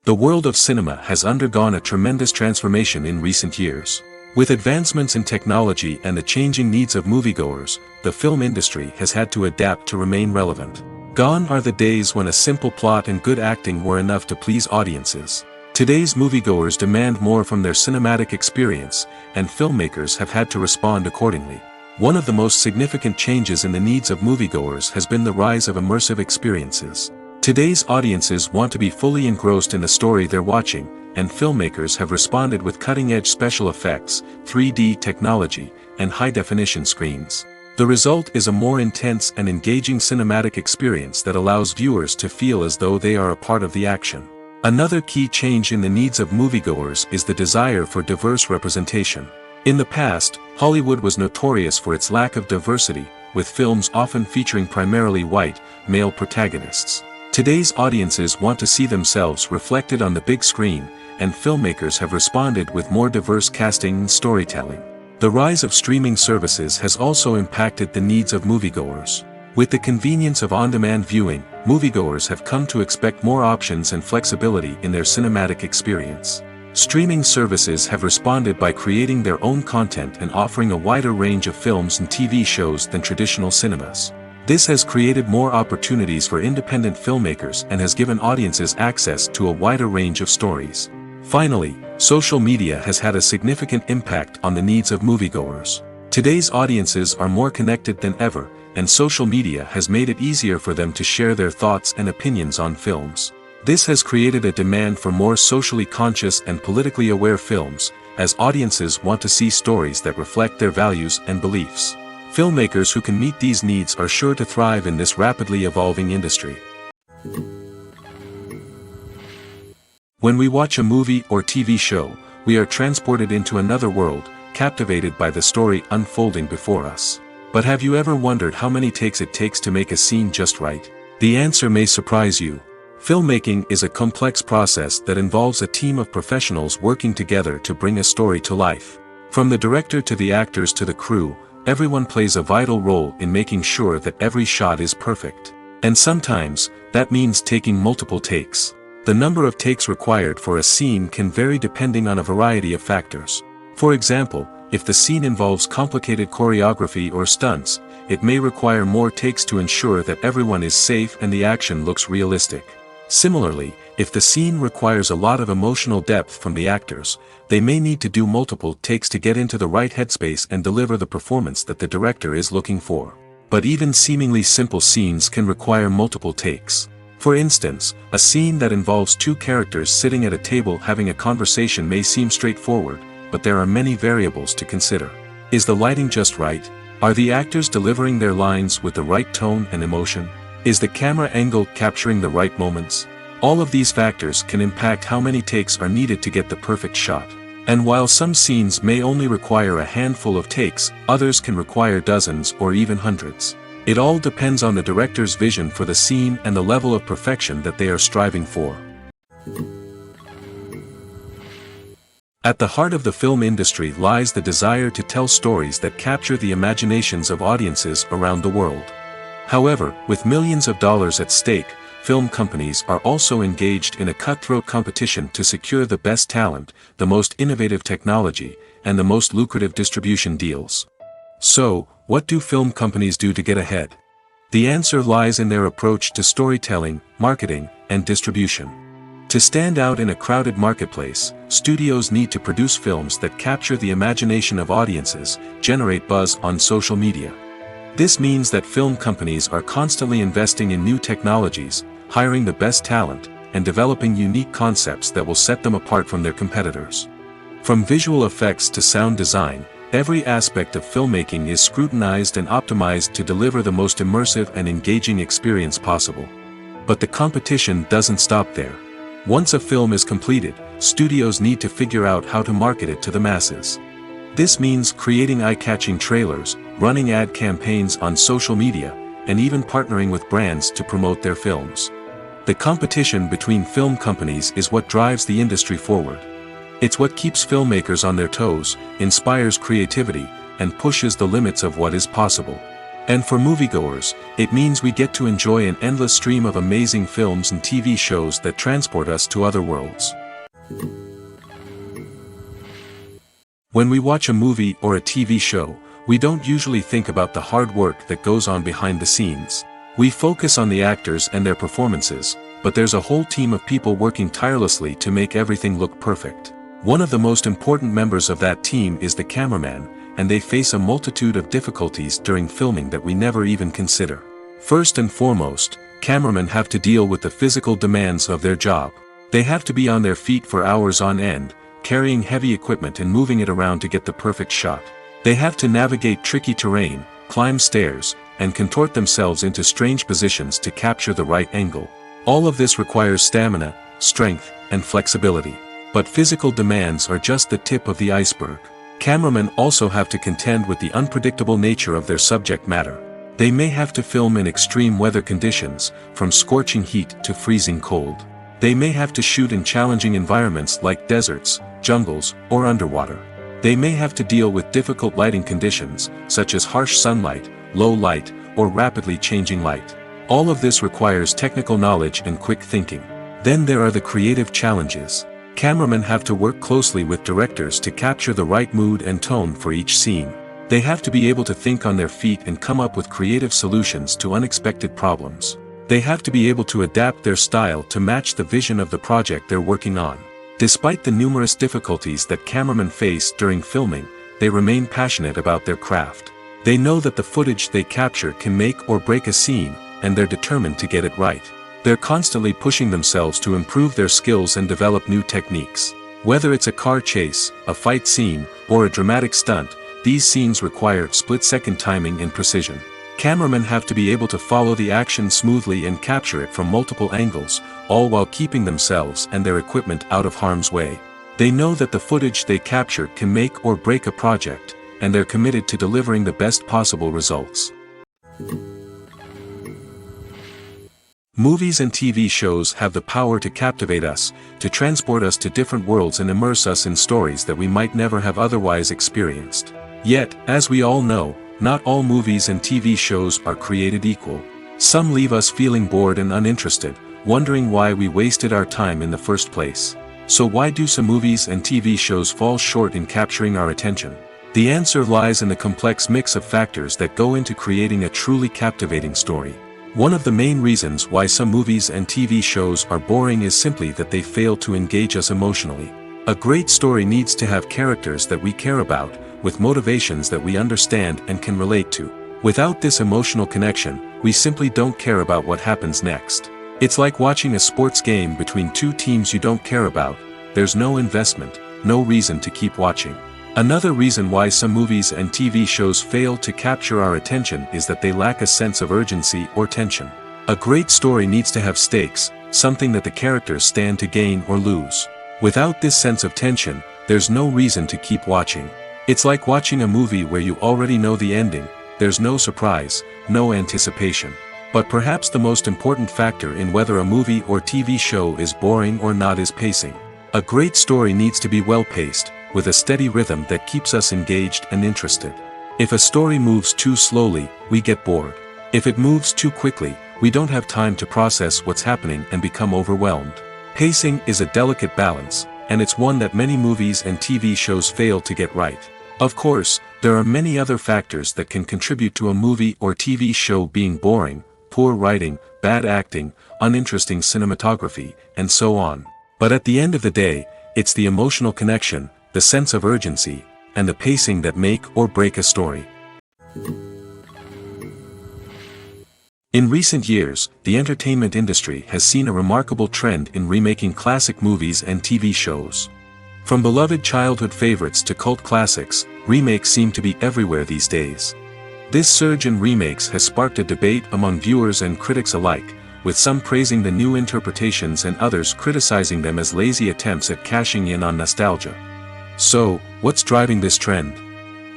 The world of cinema has undergone a tremendous transformation in recent years. With advancements in technology and the changing needs of moviegoers, the film industry has had to adapt to remain relevant. Gone are the days when a simple plot and good acting were enough to please audiences. Today's moviegoers demand more from their cinematic experience, and filmmakers have had to respond accordingly. One of the most significant changes in the needs of moviegoers has been the rise of immersive experiences. Today's audiences want to be fully engrossed in the story they're watching, and filmmakers have responded with cutting-edge special effects, 3D technology, and high-definition screens. The result is a more intense and engaging cinematic experience that allows viewers to feel as though they are a part of the action. Another key change in the needs of moviegoers is the desire for diverse representation. In the past, Hollywood was notorious for its lack of diversity, with films often featuring primarily white, male protagonists. Today's audiences want to see themselves reflected on the big screen, and filmmakers have responded with more diverse casting and storytelling. The rise of streaming services has also impacted the needs of moviegoers. With the convenience of on-demand viewing, moviegoers have come to expect more options and flexibility in their cinematic experience. Streaming services have responded by creating their own content and offering a wider range of films and TV shows than traditional cinemas. This has created more opportunities for independent filmmakers and has given audiences access to a wider range of stories. Finally, social media has had a significant impact on the needs of moviegoers. Today's audiences are more connected than ever, and social media has made it easier for them to share their thoughts and opinions on films. This has created a demand for more socially conscious and politically aware films, as audiences want to see stories that reflect their values and beliefs. Filmmakers who can meet these needs are sure to thrive in this rapidly evolving industry. When we watch a movie or TV show, we are transported into another world, captivated by the story unfolding before us. But have you ever wondered how many takes it takes to make a scene just right? The answer may surprise you. Filmmaking is a complex process that involves a team of professionals working together to bring a story to life. From the director to the actors to the crew, everyone plays a vital role in making sure that every shot is perfect. And sometimes, that means taking multiple takes. The number of takes required for a scene can vary depending on a variety of factors. For example, if the scene involves complicated choreography or stunts, it may require more takes to ensure that everyone is safe and the action looks realistic. Similarly, if the scene requires a lot of emotional depth from the actors, they may need to do multiple takes to get into the right headspace and deliver the performance that the director is looking for. But even seemingly simple scenes can require multiple takes. For instance, a scene that involves two characters sitting at a table having a conversation may seem straightforward, but there are many variables to consider. Is the lighting just right? Are the actors delivering their lines with the right tone and emotion? Is the camera angle capturing the right moments? All of these factors can impact how many takes are needed to get the perfect shot. And while some scenes may only require a handful of takes, others can require dozens or even hundreds. It all depends on the director's vision for the scene and the level of perfection that they are striving for. At the heart of the film industry lies the desire to tell stories that capture the imaginations of audiences around the world. However, with millions of dollars at stake, film companies are also engaged in a cutthroat competition to secure the best talent, the most innovative technology, and the most lucrative distribution deals. So, what do film companies do to get ahead? The answer lies in their approach to storytelling, marketing, and distribution. To stand out in a crowded marketplace, studios need to produce films that capture the imagination of audiences, generate buzz on social media. This means that film companies are constantly investing in new technologies, hiring the best talent, and developing unique concepts that will set them apart from their competitors. From visual effects to sound design, every aspect of filmmaking is scrutinized and optimized to deliver the most immersive and engaging experience possible. But the competition doesn't stop there. Once a film is completed, studios need to figure out how to market it to the masses. This means creating eye-catching trailers, running ad campaigns on social media, and even partnering with brands to promote their films. The competition between film companies is what drives the industry forward. It's what keeps filmmakers on their toes, inspires creativity, and pushes the limits of what is possible. And for moviegoers, it means we get to enjoy an endless stream of amazing films and TV shows that transport us to other worlds. When we watch a movie or a TV show, we don't usually think about the hard work that goes on behind the scenes. We focus on the actors and their performances, but there's a whole team of people working tirelessly to make everything look perfect. One of the most important members of that team is the cameraman, and they face a multitude of difficulties during filming that we never even consider. First and foremost, cameramen have to deal with the physical demands of their job. They have to be on their feet for hours on end, carrying heavy equipment and moving it around to get the perfect shot. They have to navigate tricky terrain, climb stairs, and contort themselves into strange positions to capture the right angle. All of this requires stamina, strength, and flexibility. But physical demands are just the tip of the iceberg. Cameramen also have to contend with the unpredictable nature of their subject matter. They may have to film in extreme weather conditions, from scorching heat to freezing cold. They may have to shoot in challenging environments like deserts, jungles, or underwater. They may have to deal with difficult lighting conditions, such as harsh sunlight, low light, or rapidly changing light. All of this requires technical knowledge and quick thinking. Then there are the creative challenges. Cameramen have to work closely with directors to capture the right mood and tone for each scene. They have to be able to think on their feet and come up with creative solutions to unexpected problems. They have to be able to adapt their style to match the vision of the project they're working on. Despite the numerous difficulties that cameramen face during filming, they remain passionate about their craft. They know that the footage they capture can make or break a scene, and they're determined to get it right. They're constantly pushing themselves to improve their skills and develop new techniques. Whether it's a car chase, a fight scene, or a dramatic stunt, these scenes require split-second timing and precision. Cameramen have to be able to follow the action smoothly and capture it from multiple angles, all while keeping themselves and their equipment out of harm's way. They know that the footage they capture can make or break a project, and they're committed to delivering the best possible results. Movies and TV shows have the power to captivate us, to transport us to different worlds and immerse us in stories that we might never have otherwise experienced. Yet, as we all know, not all movies and TV shows are created equal. Some leave us feeling bored and uninterested, wondering why we wasted our time in the first place. So why do some movies and TV shows fall short in capturing our attention? The answer lies in the complex mix of factors that go into creating a truly captivating story. One of the main reasons why some movies and TV shows are boring is simply that they fail to engage us emotionally. A great story needs to have characters that we care about, with motivations that we understand and can relate to. Without this emotional connection, we simply don't care about what happens next. It's like watching a sports game between two teams you don't care about. There's no investment, no reason to keep watching. Another reason why some movies and TV shows fail to capture our attention is that they lack a sense of urgency or tension. A great story needs to have stakes, something that the characters stand to gain or lose. Without this sense of tension, there's no reason to keep watching. It's like watching a movie where you already know the ending, there's no surprise, no anticipation. But perhaps the most important factor in whether a movie or TV show is boring or not is pacing. A great story needs to be well-paced, with a steady rhythm that keeps us engaged and interested. If a story moves too slowly, we get bored. If it moves too quickly, we don't have time to process what's happening and become overwhelmed. Pacing is a delicate balance, and it's one that many movies and TV shows fail to get right. Of course, there are many other factors that can contribute to a movie or TV show being boring: poor writing, bad acting, uninteresting cinematography, and so on. But at the end of the day, it's the emotional connection, the sense of urgency, and the pacing that make or break a story. In recent years, the entertainment industry has seen a remarkable trend in remaking classic movies and TV shows. From beloved childhood favorites to cult classics, remakes seem to be everywhere these days. This surge in remakes has sparked a debate among viewers and critics alike, with some praising the new interpretations and others criticizing them as lazy attempts at cashing in on nostalgia. So, what's driving this trend?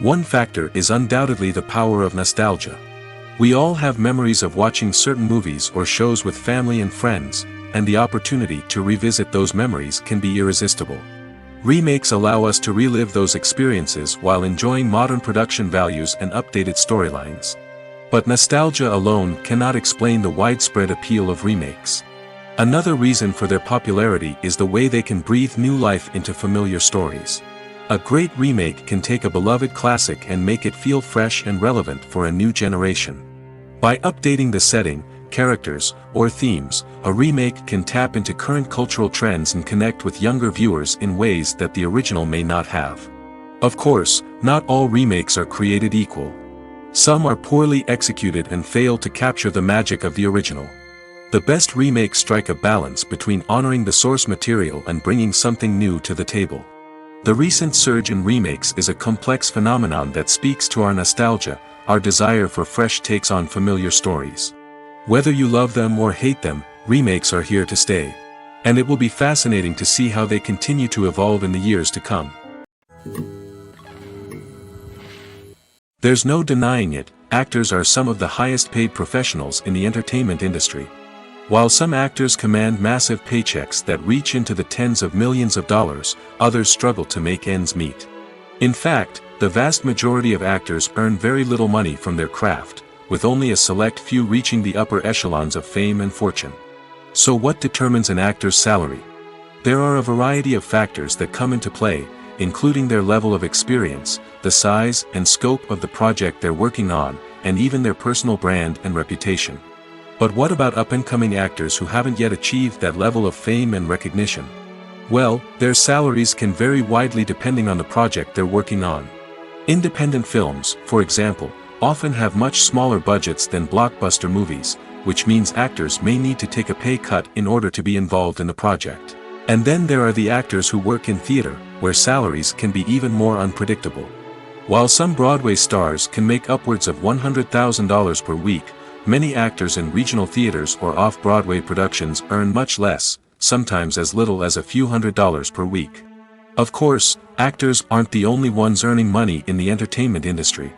One factor is undoubtedly the power of nostalgia. We all have memories of watching certain movies or shows with family and friends, and the opportunity to revisit those memories can be irresistible. Remakes allow us to relive those experiences while enjoying modern production values and updated storylines. But nostalgia alone cannot explain the widespread appeal of remakes. Another reason for their popularity is the way they can breathe new life into familiar stories. A great remake can take a beloved classic and make it feel fresh and relevant for a new generation. By updating the setting, characters, or themes, a remake can tap into current cultural trends and connect with younger viewers in ways that the original may not have. Of course, not all remakes are created equal. Some are poorly executed and fail to capture the magic of the original. The best remakes strike a balance between honoring the source material and bringing something new to the table. The recent surge in remakes is a complex phenomenon that speaks to our nostalgia, our desire for fresh takes on familiar stories. Whether you love them or hate them, remakes are here to stay. And it will be fascinating to see how they continue to evolve in the years to come. There's no denying it, actors are some of the highest paid professionals in the entertainment industry. While some actors command massive paychecks that reach into the tens of millions of dollars, others struggle to make ends meet. In fact, the vast majority of actors earn very little money from their craft, with only a select few reaching the upper echelons of fame and fortune. So what determines an actor's salary? There are a variety of factors that come into play, including their level of experience, the size and scope of the project they're working on, and even their personal brand and reputation. But what about up-and-coming actors who haven't yet achieved that level of fame and recognition? Well, their salaries can vary widely depending on the project they're working on. Independent films, for example, often have much smaller budgets than blockbuster movies, which means actors may need to take a pay cut in order to be involved in the project. And then there are the actors who work in theater, where salaries can be even more unpredictable. While some Broadway stars can make upwards of $100,000 per week, many actors in regional theaters or off-Broadway productions earn much less, sometimes as little as a few $100s per week. Of course, actors aren't the only ones earning money in the entertainment industry.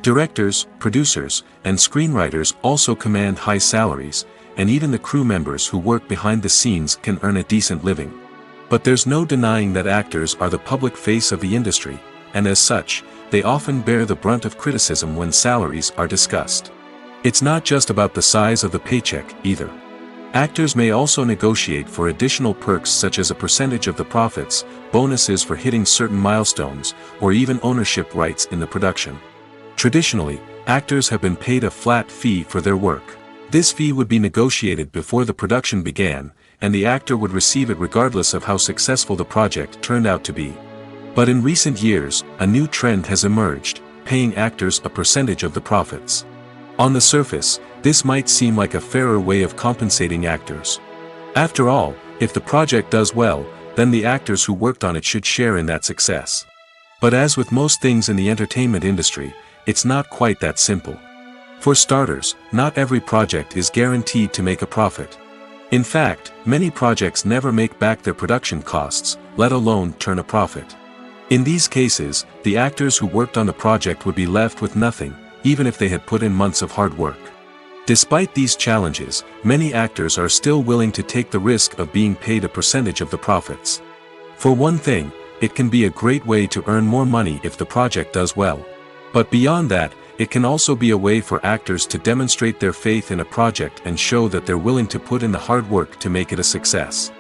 Directors, producers, and screenwriters also command high salaries, and even the crew members who work behind the scenes can earn a decent living. But there's no denying that actors are the public face of the industry, and as such, they often bear the brunt of criticism when salaries are discussed. It's not just about the size of the paycheck, either. Actors may also negotiate for additional perks such as a percentage of the profits, bonuses for hitting certain milestones, or even ownership rights in the production. Traditionally, actors have been paid a flat fee for their work. This fee would be negotiated before the production began, and the actor would receive it regardless of how successful the project turned out to be. But in recent years, a new trend has emerged, paying actors a percentage of the profits. On the surface, this might seem like a fairer way of compensating actors. After all, if the project does well, then the actors who worked on it should share in that success. But as with most things in the entertainment industry, it's not quite that simple. For starters, not every project is guaranteed to make a profit. In fact, many projects never make back their production costs, let alone turn a profit. In these cases, the actors who worked on the project would be left with nothing, even if they had put in months of hard work. Despite these challenges, many actors are still willing to take the risk of being paid a percentage of the profits. For one thing, it can be a great way to earn more money if the project does well. But beyond that, it can also be a way for actors to demonstrate their faith in a project and show that they're willing to put in the hard work to make it a success.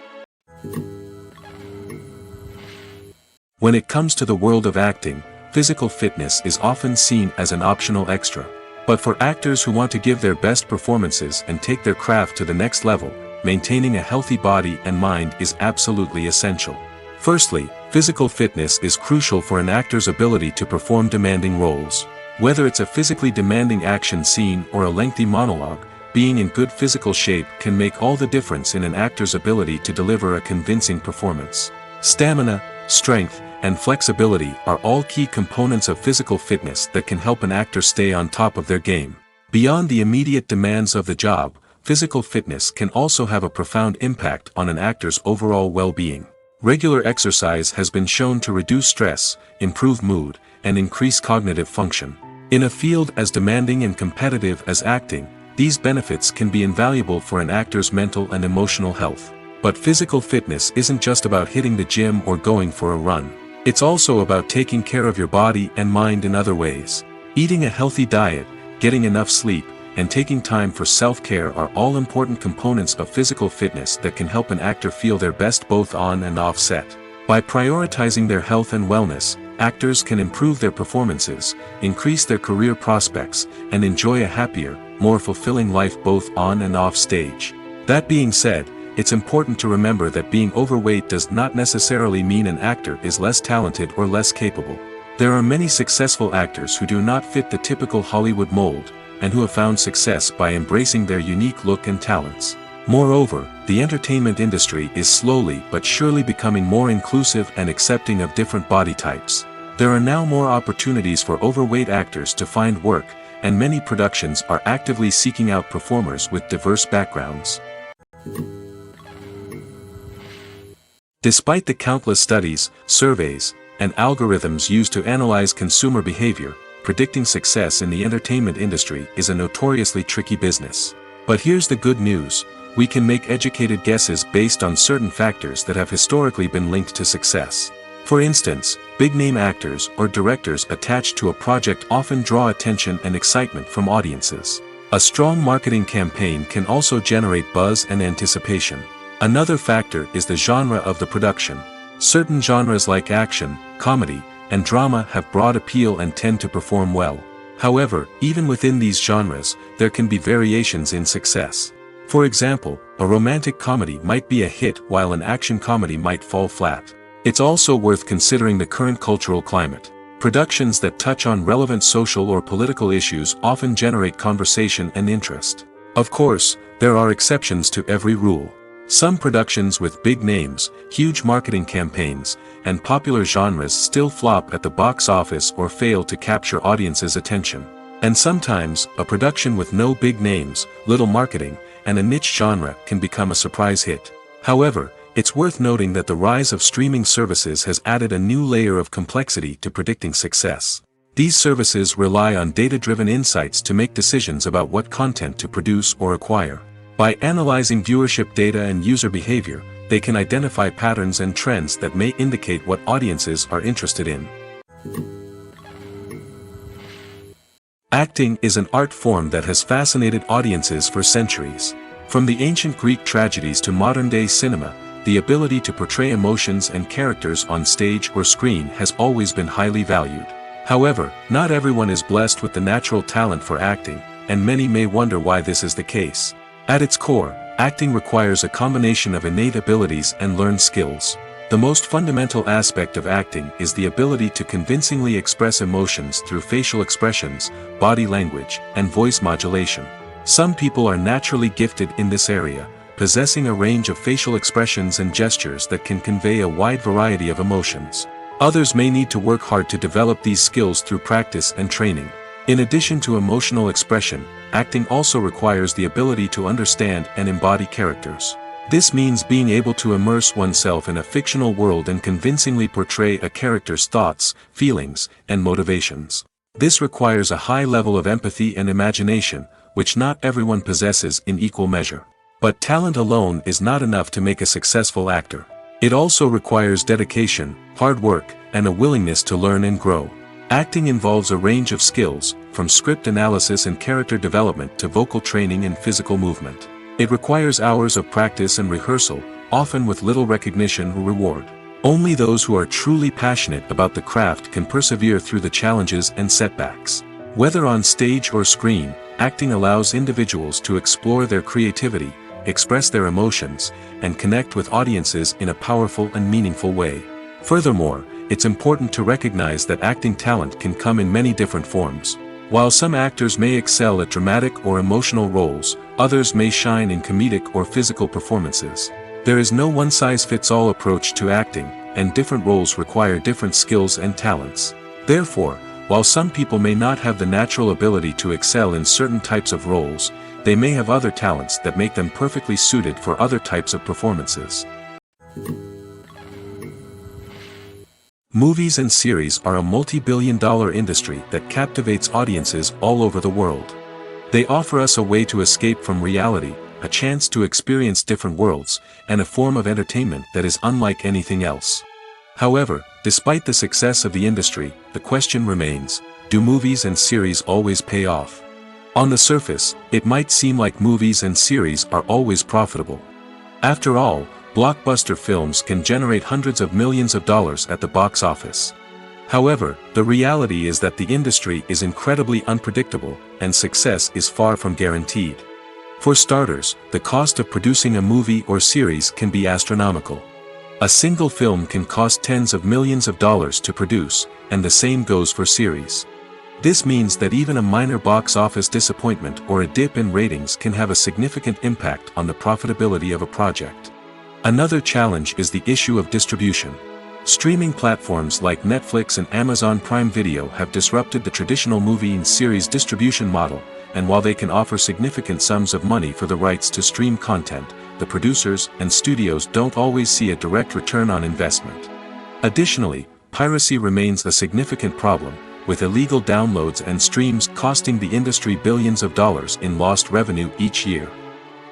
When it comes to the world of acting, physical fitness is often seen as an optional extra. But for actors who want to give their best performances and take their craft to the next level, maintaining a healthy body and mind is absolutely essential. Firstly, physical fitness is crucial for an actor's ability to perform demanding roles. Whether it's a physically demanding action scene or a lengthy monologue, being in good physical shape can make all the difference in an actor's ability to deliver a convincing performance. Stamina, strength, and flexibility are all key components of physical fitness that can help an actor stay on top of their game. Beyond the immediate demands of the job, physical fitness can also have a profound impact on an actor's overall well-being. Regular exercise has been shown to reduce stress, improve mood, and increase cognitive function. In a field as demanding and competitive as acting, these benefits can be invaluable for an actor's mental and emotional health. But physical fitness isn't just about hitting the gym or going for a run. It's also about taking care of your body and mind in other ways. Eating a healthy diet, getting enough sleep, and taking time for self-care are all important components of physical fitness that can help an actor feel their best both on and off set. By prioritizing their health and wellness, actors can improve their performances, increase their career prospects, and enjoy a happier, more fulfilling life both on and off stage. That being said, it's important to remember that being overweight does not necessarily mean an actor is less talented or less capable. There are many successful actors who do not fit the typical Hollywood mold, and who have found success by embracing their unique look and talents. Moreover, the entertainment industry is slowly but surely becoming more inclusive and accepting of different body types. There are now more opportunities for overweight actors to find work, and many productions are actively seeking out performers with diverse backgrounds. Despite the countless studies, surveys, and algorithms used to analyze consumer behavior, predicting success in the entertainment industry is a notoriously tricky business. But here's the good news: we can make educated guesses based on certain factors that have historically been linked to success. For instance, big-name actors or directors attached to a project often draw attention and excitement from audiences. A strong marketing campaign can also generate buzz and anticipation. Another factor is the genre of the production. Certain genres like action, comedy, and drama have broad appeal and tend to perform well. However, even within these genres, there can be variations in success. For example, a romantic comedy might be a hit while an action comedy might fall flat. It's also worth considering the current cultural climate. Productions that touch on relevant social or political issues often generate conversation and interest. Of course, there are exceptions to every rule. Some productions with big names, huge marketing campaigns, and popular genres still flop at the box office or fail to capture audiences' attention. And sometimes, a production with no big names, little marketing, and a niche genre can become a surprise hit. However, it's worth noting that the rise of streaming services has added a new layer of complexity to predicting success. These services rely on data-driven insights to make decisions about what content to produce or acquire. By analyzing viewership data and user behavior, they can identify patterns and trends that may indicate what audiences are interested in. Acting is an art form that has fascinated audiences for centuries. From the ancient Greek tragedies to modern-day cinema, the ability to portray emotions and characters on stage or screen has always been highly valued. However, not everyone is blessed with the natural talent for acting, and many may wonder why this is the case. At its core, acting requires a combination of innate abilities and learned skills. The most fundamental aspect of acting is the ability to convincingly express emotions through facial expressions, body language, and voice modulation. Some people are naturally gifted in this area, possessing a range of facial expressions and gestures that can convey a wide variety of emotions. Others may need to work hard to develop these skills through practice and training. In addition to emotional expression, acting also requires the ability to understand and embody characters. This means being able to immerse oneself in a fictional world and convincingly portray a character's thoughts, feelings, and motivations. This requires a high level of empathy and imagination, which not everyone possesses in equal measure. But talent alone is not enough to make a successful actor. It also requires dedication, hard work, and a willingness to learn and grow. Acting involves a range of skills, from script analysis and character development to vocal training and physical movement. It requires hours of practice and rehearsal, often with little recognition or reward. Only those who are truly passionate about the craft can persevere through the challenges and setbacks. Whether on stage or screen, acting allows individuals to explore their creativity, express their emotions, and connect with audiences in a powerful and meaningful way. Furthermore, it's important to recognize that acting talent can come in many different forms. While some actors may excel at dramatic or emotional roles, others may shine in comedic or physical performances. There is no one-size-fits-all approach to acting, and different roles require different skills and talents. Therefore, while some people may not have the natural ability to excel in certain types of roles, they may have other talents that make them perfectly suited for other types of performances. Movies and series are a multi-billion-dollar industry that captivates audiences all over the world. They offer us a way to escape from reality, a chance to experience different worlds, and a form of entertainment that is unlike anything else. However, despite the success of the industry, the question remains, do movies and series always pay off? On the surface, it might seem like movies and series are always profitable. After all, blockbuster films can generate hundreds of millions of dollars at the box office. However, the reality is that the industry is incredibly unpredictable, and success is far from guaranteed. For starters, the cost of producing a movie or series can be astronomical. A single film can cost tens of millions of dollars to produce, and the same goes for series. This means that even a minor box office disappointment or a dip in ratings can have a significant impact on the profitability of a project. Another challenge is the issue of distribution. Streaming platforms like Netflix and Amazon Prime Video have disrupted the traditional movie and series distribution model, and while they can offer significant sums of money for the rights to stream content, the producers and studios don't always see a direct return on investment. Additionally, piracy remains a significant problem, with illegal downloads and streams costing the industry billions of dollars in lost revenue each year.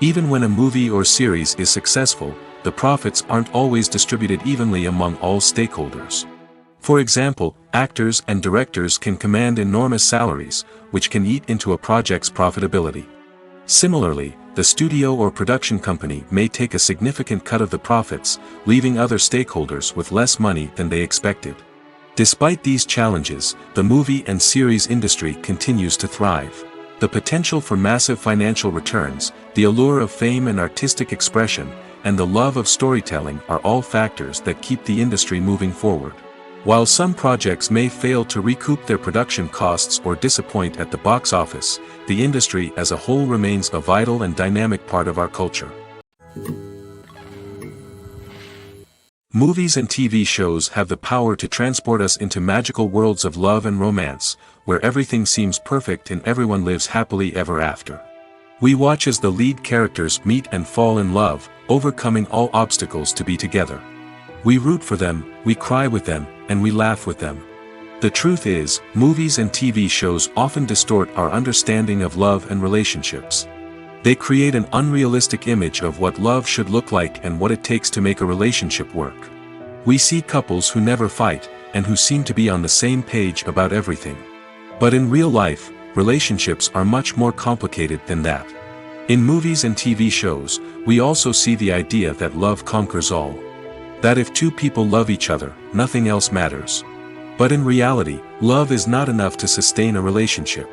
Even when a movie or series is successful, the profits aren't always distributed evenly among all stakeholders. For example, actors and directors can command enormous salaries, which can eat into a project's profitability. Similarly, the studio or production company may take a significant cut of the profits, leaving other stakeholders with less money than they expected. Despite these challenges, the movie and series industry continues to thrive. The potential for massive financial returns, the allure of fame and artistic expression, and the love of storytelling are all factors that keep the industry moving forward. While some projects may fail to recoup their production costs or disappoint at the box office, the industry as a whole remains a vital and dynamic part of our culture. Movies and TV shows have the power to transport us into magical worlds of love and romance, where everything seems perfect and everyone lives happily ever after. We watch as the lead characters meet and fall in love, overcoming all obstacles to be together. We root for them, we cry with them, and we laugh with them. The truth is, movies and TV shows often distort our understanding of love and relationships. They create an unrealistic image of what love should look like and what it takes to make a relationship work. We see couples who never fight, and who seem to be on the same page about everything. But in real life, relationships are much more complicated than that. In movies and TV shows, we also see the idea that love conquers all. That if two people love each other, nothing else matters. But in reality, love is not enough to sustain a relationship.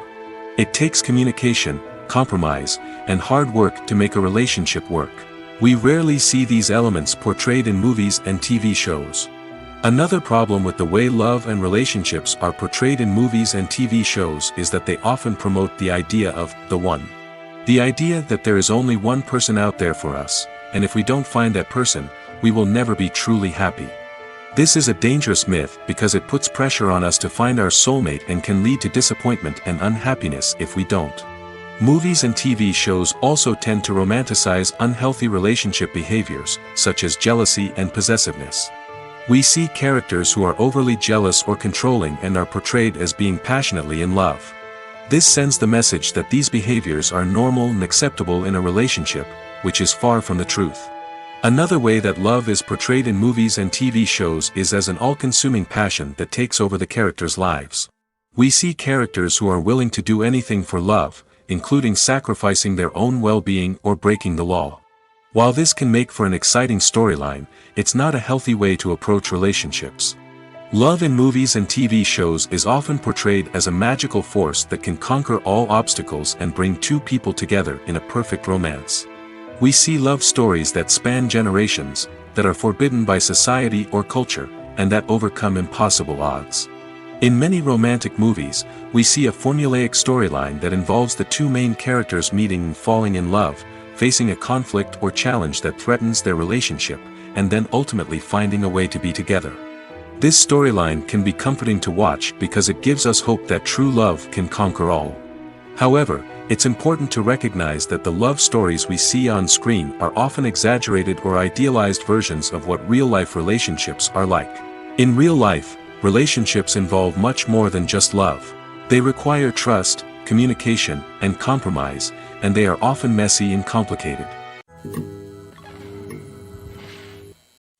It takes communication, compromise, and hard work to make a relationship work. We rarely see these elements portrayed in movies and TV shows. Another problem with the way love and relationships are portrayed in movies and TV shows is that they often promote the idea of the one. The idea that there is only one person out there for us, and if we don't find that person, we will never be truly happy. This is a dangerous myth because it puts pressure on us to find our soulmate and can lead to disappointment and unhappiness if we don't. Movies and TV shows also tend to romanticize unhealthy relationship behaviors, such as jealousy and possessiveness. We see characters who are overly jealous or controlling and are portrayed as being passionately in love. This sends the message that these behaviors are normal and acceptable in a relationship, which is far from the truth. Another way that love is portrayed in movies and TV shows is as an all-consuming passion that takes over the characters' lives. We see characters who are willing to do anything for love, including sacrificing their own well-being or breaking the law. While this can make for an exciting storyline, it's not a healthy way to approach relationships. Love in movies and TV shows is often portrayed as a magical force that can conquer all obstacles and bring two people together in a perfect romance. We see love stories that span generations, that are forbidden by society or culture, and that overcome impossible odds. In many romantic movies, we see a formulaic storyline that involves the two main characters meeting and falling in love, facing a conflict or challenge that threatens their relationship, and then ultimately finding a way to be together. This storyline can be comforting to watch because it gives us hope that true love can conquer all. However, it's important to recognize that the love stories we see on screen are often exaggerated or idealized versions of what real-life relationships are like. In real life, relationships involve much more than just love. They require trust, communication, and compromise, and they are often messy and complicated.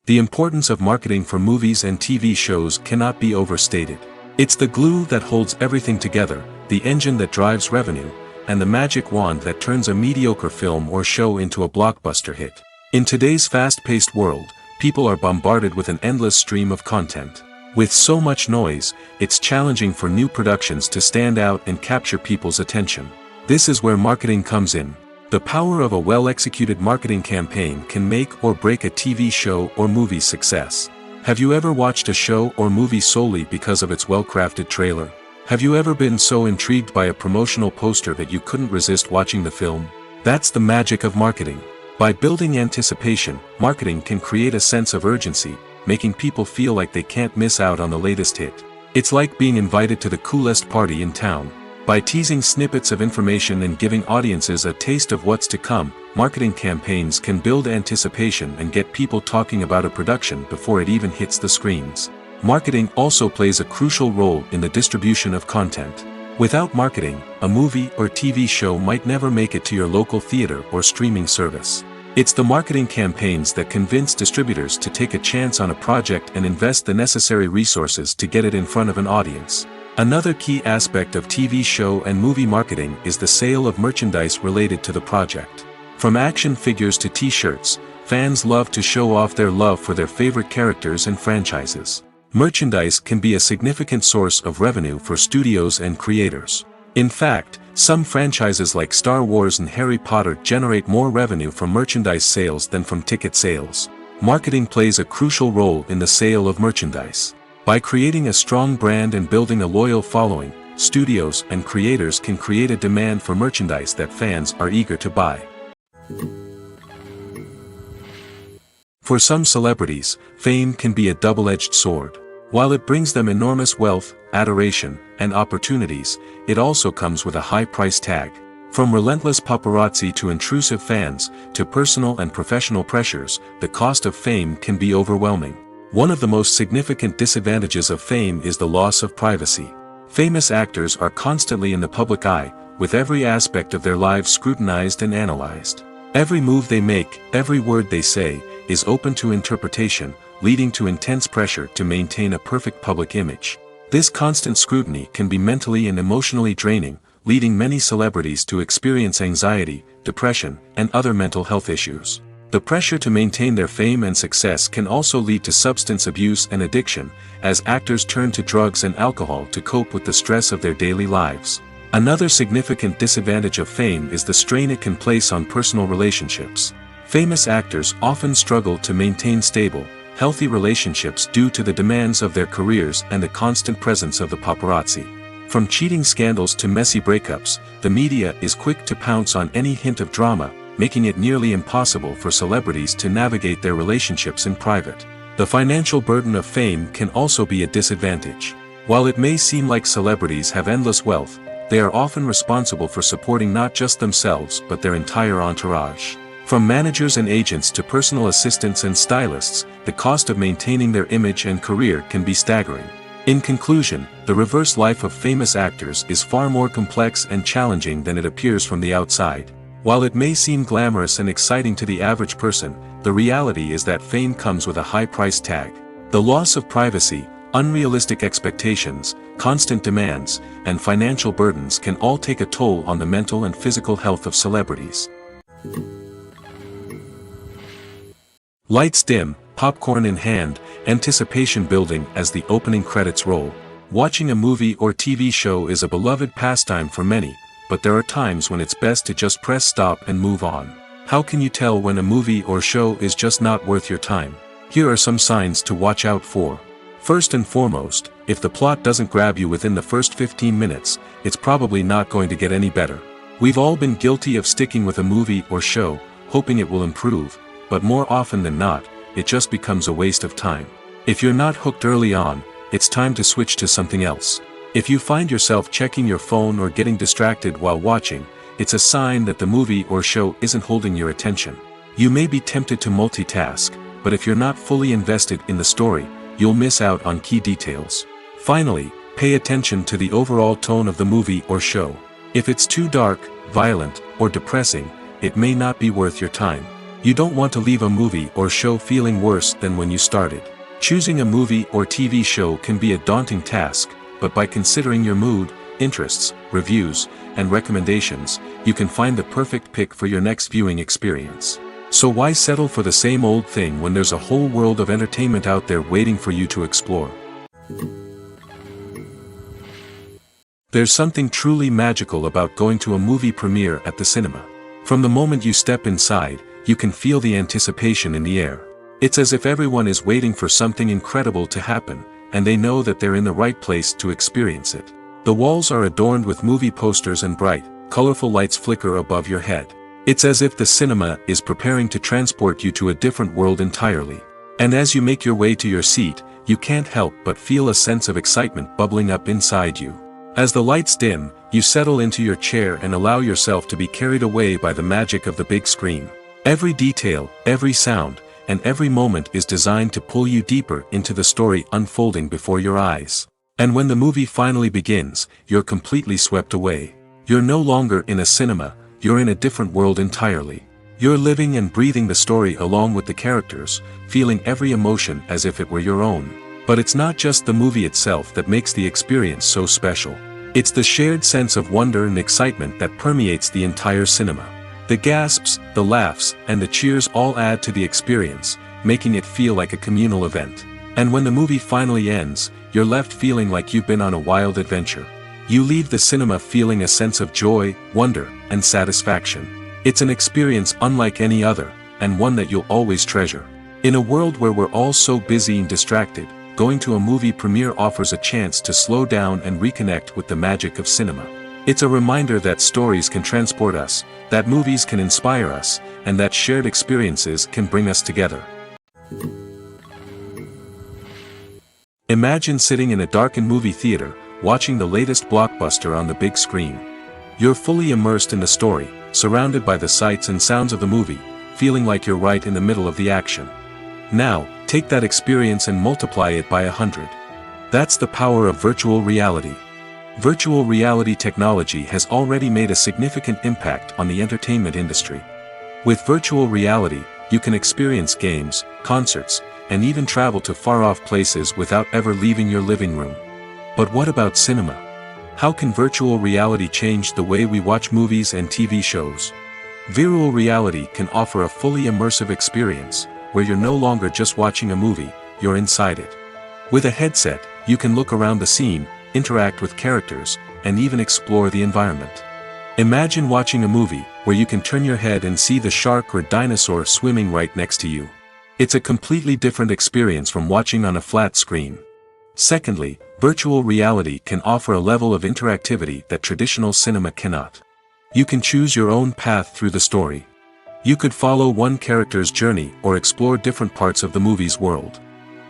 The importance of marketing for movies and TV shows cannot be overstated. It's the glue that holds everything together, the engine that drives revenue, and the magic wand that turns a mediocre film or show into a blockbuster hit. In today's fast-paced world, people are bombarded with an endless stream of content. With so much noise, it's challenging for new productions to stand out and capture people's attention. This is where marketing comes in. The power of a well-executed marketing campaign can make or break a TV show or movie's success. Have you ever watched a show or movie solely because of its well-crafted trailer? Have you ever been so intrigued by a promotional poster that you couldn't resist watching the film? That's the magic of marketing. By building anticipation, marketing can create a sense of urgency, making people feel like they can't miss out on the latest hit. It's like being invited to the coolest party in town. By teasing snippets of information and giving audiences a taste of what's to come, marketing campaigns can build anticipation and get people talking about a production before it even hits the screens. Marketing also plays a crucial role in the distribution of content. Without marketing, a movie or TV show might never make it to your local theater or streaming service. It's the marketing campaigns that convince distributors to take a chance on a project and invest the necessary resources to get it in front of an audience. Another key aspect of TV show and movie marketing is the sale of merchandise related to the project. From action figures to t-shirts, fans love to show off their love for their favorite characters and franchises. Merchandise can be a significant source of revenue for studios and creators. In fact, some franchises like Star Wars and Harry Potter generate more revenue from merchandise sales than from ticket sales. Marketing plays a crucial role in the sale of merchandise. By creating a strong brand and building a loyal following, studios and creators can create a demand for merchandise that fans are eager to buy. For some celebrities, fame can be a double-edged sword. While it brings them enormous wealth, adoration, and opportunities, it also comes with a high price tag. From relentless paparazzi to intrusive fans, to personal and professional pressures, the cost of fame can be overwhelming. One of the most significant disadvantages of fame is the loss of privacy. Famous actors are constantly in the public eye, with every aspect of their lives scrutinized and analyzed. Every move they make, every word they say, is open to interpretation, leading to intense pressure to maintain a perfect public image. This constant scrutiny can be mentally and emotionally draining, leading many celebrities to experience anxiety, depression, and other mental health issues. The pressure to maintain their fame and success can also lead to substance abuse and addiction, as actors turn to drugs and alcohol to cope with the stress of their daily lives. Another significant disadvantage of fame is the strain it can place on personal relationships. Famous actors often struggle to maintain stable, healthy relationships due to the demands of their careers and the constant presence of the paparazzi. From cheating scandals to messy breakups, the media is quick to pounce on any hint of drama, making it nearly impossible for celebrities to navigate their relationships in private. The financial burden of fame can also be a disadvantage. While it may seem like celebrities have endless wealth, they are often responsible for supporting not just themselves but their entire entourage. From managers and agents to personal assistants and stylists, the cost of maintaining their image and career can be staggering. In conclusion, the reverse life of famous actors is far more complex and challenging than it appears from the outside. While it may seem glamorous and exciting to the average person, the reality is that fame comes with a high price tag. The loss of privacy, unrealistic expectations, constant demands, and financial burdens can all take a toll on the mental and physical health of celebrities. Lights dim, popcorn in hand, anticipation building as the opening credits roll. Watching a movie or TV show is a beloved pastime for many, but there are times when it's best to just press stop and move on. How can you tell when a movie or show is just not worth your time? Here are some signs to watch out for. First and foremost, if the plot doesn't grab you within the first 15 minutes, it's probably not going to get any better. We've all been guilty of sticking with a movie or show, hoping it will improve, but more often than not, it just becomes a waste of time. If you're not hooked early on, it's time to switch to something else. If you find yourself checking your phone or getting distracted while watching, it's a sign that the movie or show isn't holding your attention. You may be tempted to multitask, but if you're not fully invested in the story, you'll miss out on key details. Finally, pay attention to the overall tone of the movie or show. If it's too dark, violent, or depressing, it may not be worth your time. You don't want to leave a movie or show feeling worse than when you started. Choosing a movie or TV show can be a daunting task, but by considering your mood, interests, reviews, and recommendations, you can find the perfect pick for your next viewing experience. So why settle for the same old thing when there's a whole world of entertainment out there waiting for you to explore? There's something truly magical about going to a movie premiere at the cinema. From the moment you step inside, you can feel the anticipation in the air. It's as if everyone is waiting for something incredible to happen, and they know that they're in the right place to experience it. The walls are adorned with movie posters and bright, colorful lights flicker above your head. It's as if the cinema is preparing to transport you to a different world entirely. And as you make your way to your seat, you can't help but feel a sense of excitement bubbling up inside you. As the lights dim, you settle into your chair and allow yourself to be carried away by the magic of the big screen. Every detail, every sound, and every moment is designed to pull you deeper into the story unfolding before your eyes. And when the movie finally begins, you're completely swept away. You're no longer in a cinema, you're in a different world entirely. You're living and breathing the story along with the characters, feeling every emotion as if it were your own. But it's not just the movie itself that makes the experience so special. It's the shared sense of wonder and excitement that permeates the entire cinema. The gasps, the laughs, and the cheers all add to the experience, making it feel like a communal event. And when the movie finally ends, you're left feeling like you've been on a wild adventure. You leave the cinema feeling a sense of joy, wonder, and satisfaction. It's an experience unlike any other, and one that you'll always treasure. In a world where we're all so busy and distracted, going to a movie premiere offers a chance to slow down and reconnect with the magic of cinema. It's a reminder that stories can transport us, that movies can inspire us, and that shared experiences can bring us together. Imagine sitting in a darkened movie theater, watching the latest blockbuster on the big screen. You're fully immersed in the story, surrounded by the sights and sounds of the movie, feeling like you're right in the middle of the action. Now, take that experience and multiply it by 100. That's the power of virtual reality. Virtual reality technology has already made a significant impact on the entertainment industry. With virtual reality, you can experience games, concerts, and even travel to far-off places without ever leaving your living room. But what about cinema? How can virtual reality change the way we watch movies and TV shows? Virtual reality can offer a fully immersive experience, where you're no longer just watching a movie, you're inside it. With a headset, you can look around the scene, interact with characters, and even explore the environment. Imagine watching a movie where you can turn your head and see the shark or dinosaur swimming right next to you. It's a completely different experience from watching on a flat screen. Secondly, virtual reality can offer a level of interactivity that traditional cinema cannot. You can choose your own path through the story. You could follow one character's journey or explore different parts of the movie's world.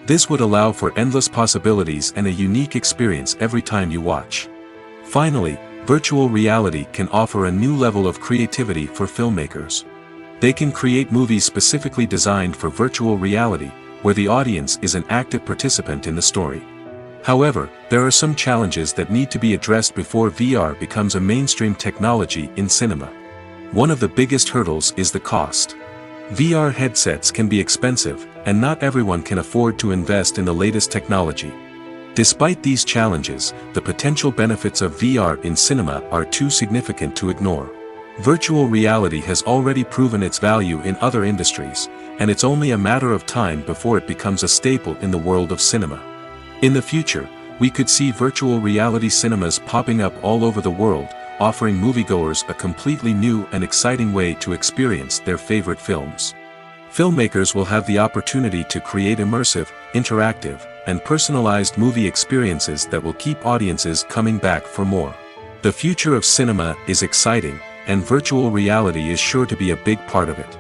This would allow for endless possibilities and a unique experience every time you watch. Finally, virtual reality can offer a new level of creativity for filmmakers. They can create movies specifically designed for virtual reality, where the audience is an active participant in the story. However, there are some challenges that need to be addressed before VR becomes a mainstream technology in cinema. one of the biggest hurdles is the cost. VR headsets can be expensive, and not everyone can afford to invest in the latest technology. Despite these challenges, the potential benefits of VR in cinema are too significant to ignore. Virtual reality has already proven its value in other industries, and it's only a matter of time before it becomes a staple in the world of cinema. In the future, we could see virtual reality cinemas popping up all over the world, offering moviegoers a completely new and exciting way to experience their favorite films. Filmmakers will have the opportunity to create immersive, interactive, and personalized movie experiences that will keep audiences coming back for more. The future of cinema is exciting, and virtual reality is sure to be a big part of it.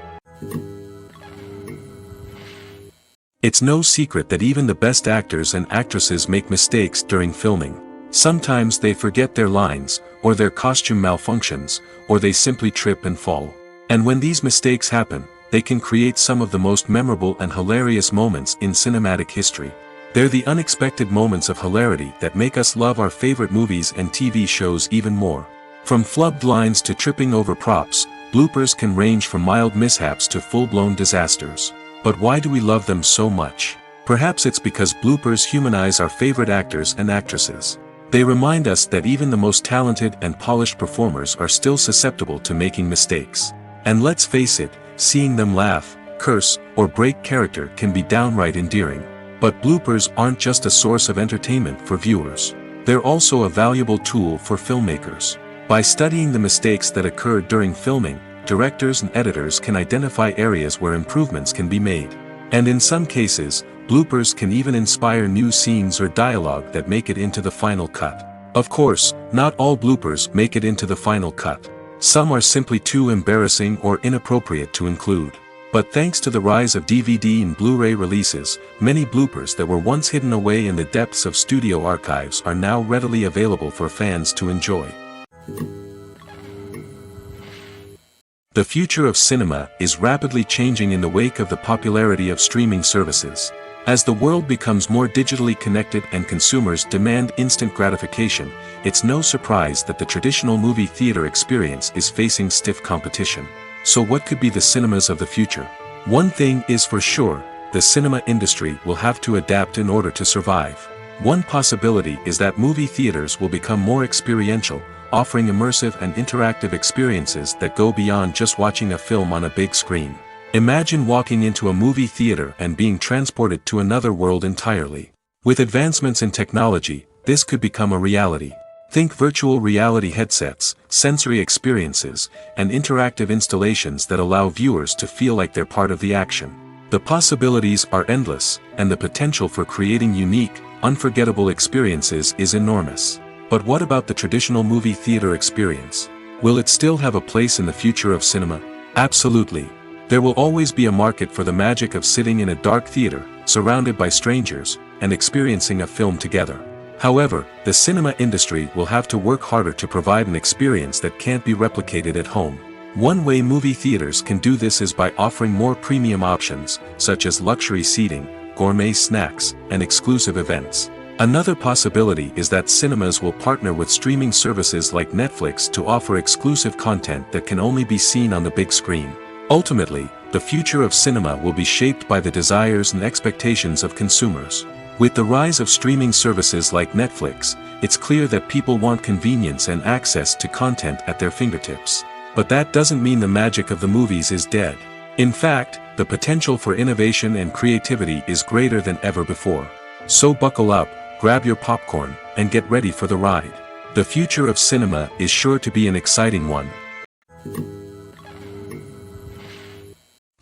It's no secret that even the best actors and actresses make mistakes during filming. Sometimes they forget their lines, or their costume malfunctions, or they simply trip and fall. And when these mistakes happen, they can create some of the most memorable and hilarious moments in cinematic history. They're the unexpected moments of hilarity that make us love our favorite movies and TV shows even more. From flubbed lines to tripping over props, bloopers can range from mild mishaps to full-blown disasters. But why do we love them so much? Perhaps it's because bloopers humanize our favorite actors and actresses. They remind us that even the most talented and polished performers are still susceptible to making mistakes. And let's face it, seeing them laugh, curse, or break character can be downright endearing. But bloopers aren't just a source of entertainment for viewers. They're also a valuable tool for filmmakers. By studying the mistakes that occurred during filming, directors and editors can identify areas where improvements can be made. And in some cases, bloopers can even inspire new scenes or dialogue that make it into the final cut. Of course, not all bloopers make it into the final cut. Some are simply too embarrassing or inappropriate to include. But thanks to the rise of DVD and Blu-ray releases, many bloopers that were once hidden away in the depths of studio archives are now readily available for fans to enjoy. The future of cinema is rapidly changing in the wake of the popularity of streaming services. As the world becomes more digitally connected and consumers demand instant gratification, it's no surprise that the traditional movie theater experience is facing stiff competition. So what could be the cinemas of the future? One thing is for sure, the cinema industry will have to adapt in order to survive. One possibility is that movie theaters will become more experiential, offering immersive and interactive experiences that go beyond just watching a film on a big screen. Imagine walking into a movie theater and being transported to another world entirely. With advancements in technology, this could become a reality. Think virtual reality headsets, sensory experiences, and interactive installations that allow viewers to feel like they're part of the action. The possibilities are endless, and the potential for creating unique, unforgettable experiences is enormous. But what about the traditional movie theater experience? Will it still have a place in the future of cinema? Absolutely. There will always be a market for the magic of sitting in a dark theater, surrounded by strangers, and experiencing a film together. However, the cinema industry will have to work harder to provide an experience that can't be replicated at home. One way movie theaters can do this is by offering more premium options, such as luxury seating, gourmet snacks, and exclusive events. Another possibility is that cinemas will partner with streaming services like Netflix to offer exclusive content that can only be seen on the big screen. Ultimately, the future of cinema will be shaped by the desires and expectations of consumers. With the rise of streaming services like Netflix, it's clear that people want convenience and access to content at their fingertips. But that doesn't mean the magic of the movies is dead. In fact, the potential for innovation and creativity is greater than ever before. So buckle up, grab your popcorn, and get ready for the ride. The future of cinema is sure to be an exciting one.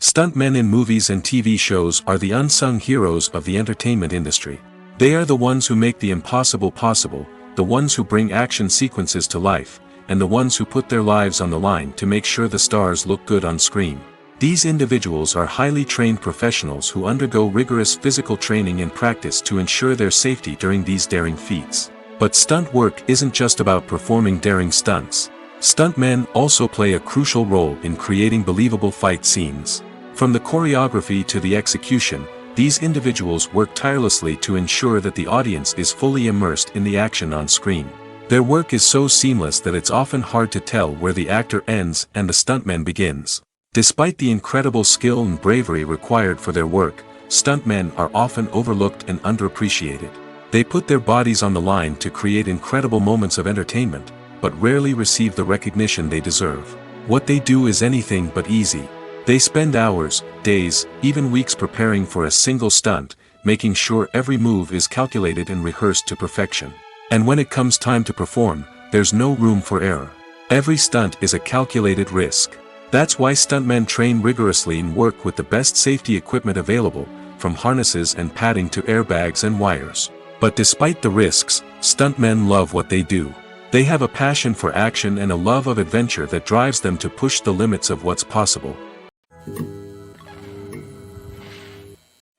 Stuntmen in movies and TV shows are the unsung heroes of the entertainment industry. They are the ones who make the impossible possible, the ones who bring action sequences to life, and the ones who put their lives on the line to make sure the stars look good on screen. These individuals are highly trained professionals who undergo rigorous physical training and practice to ensure their safety during these daring feats. But stunt work isn't just about performing daring stunts. Stuntmen also play a crucial role in creating believable fight scenes. From the choreography to the execution, these individuals work tirelessly to ensure that the audience is fully immersed in the action on screen. Their work is so seamless that it's often hard to tell where the actor ends and the stuntman begins. Despite the incredible skill and bravery required for their work, stuntmen are often overlooked and underappreciated. They put their bodies on the line to create incredible moments of entertainment, but rarely receive the recognition they deserve. What they do is anything but easy. They spend hours, days, even weeks preparing for a single stunt, making sure every move is calculated and rehearsed to perfection. And when it comes time to perform, there's no room for error. Every stunt is a calculated risk. That's why stuntmen train rigorously and work with the best safety equipment available, from harnesses and padding to airbags and wires. But despite the risks, stuntmen love what they do. They have a passion for action and a love of adventure that drives them to push the limits of what's possible.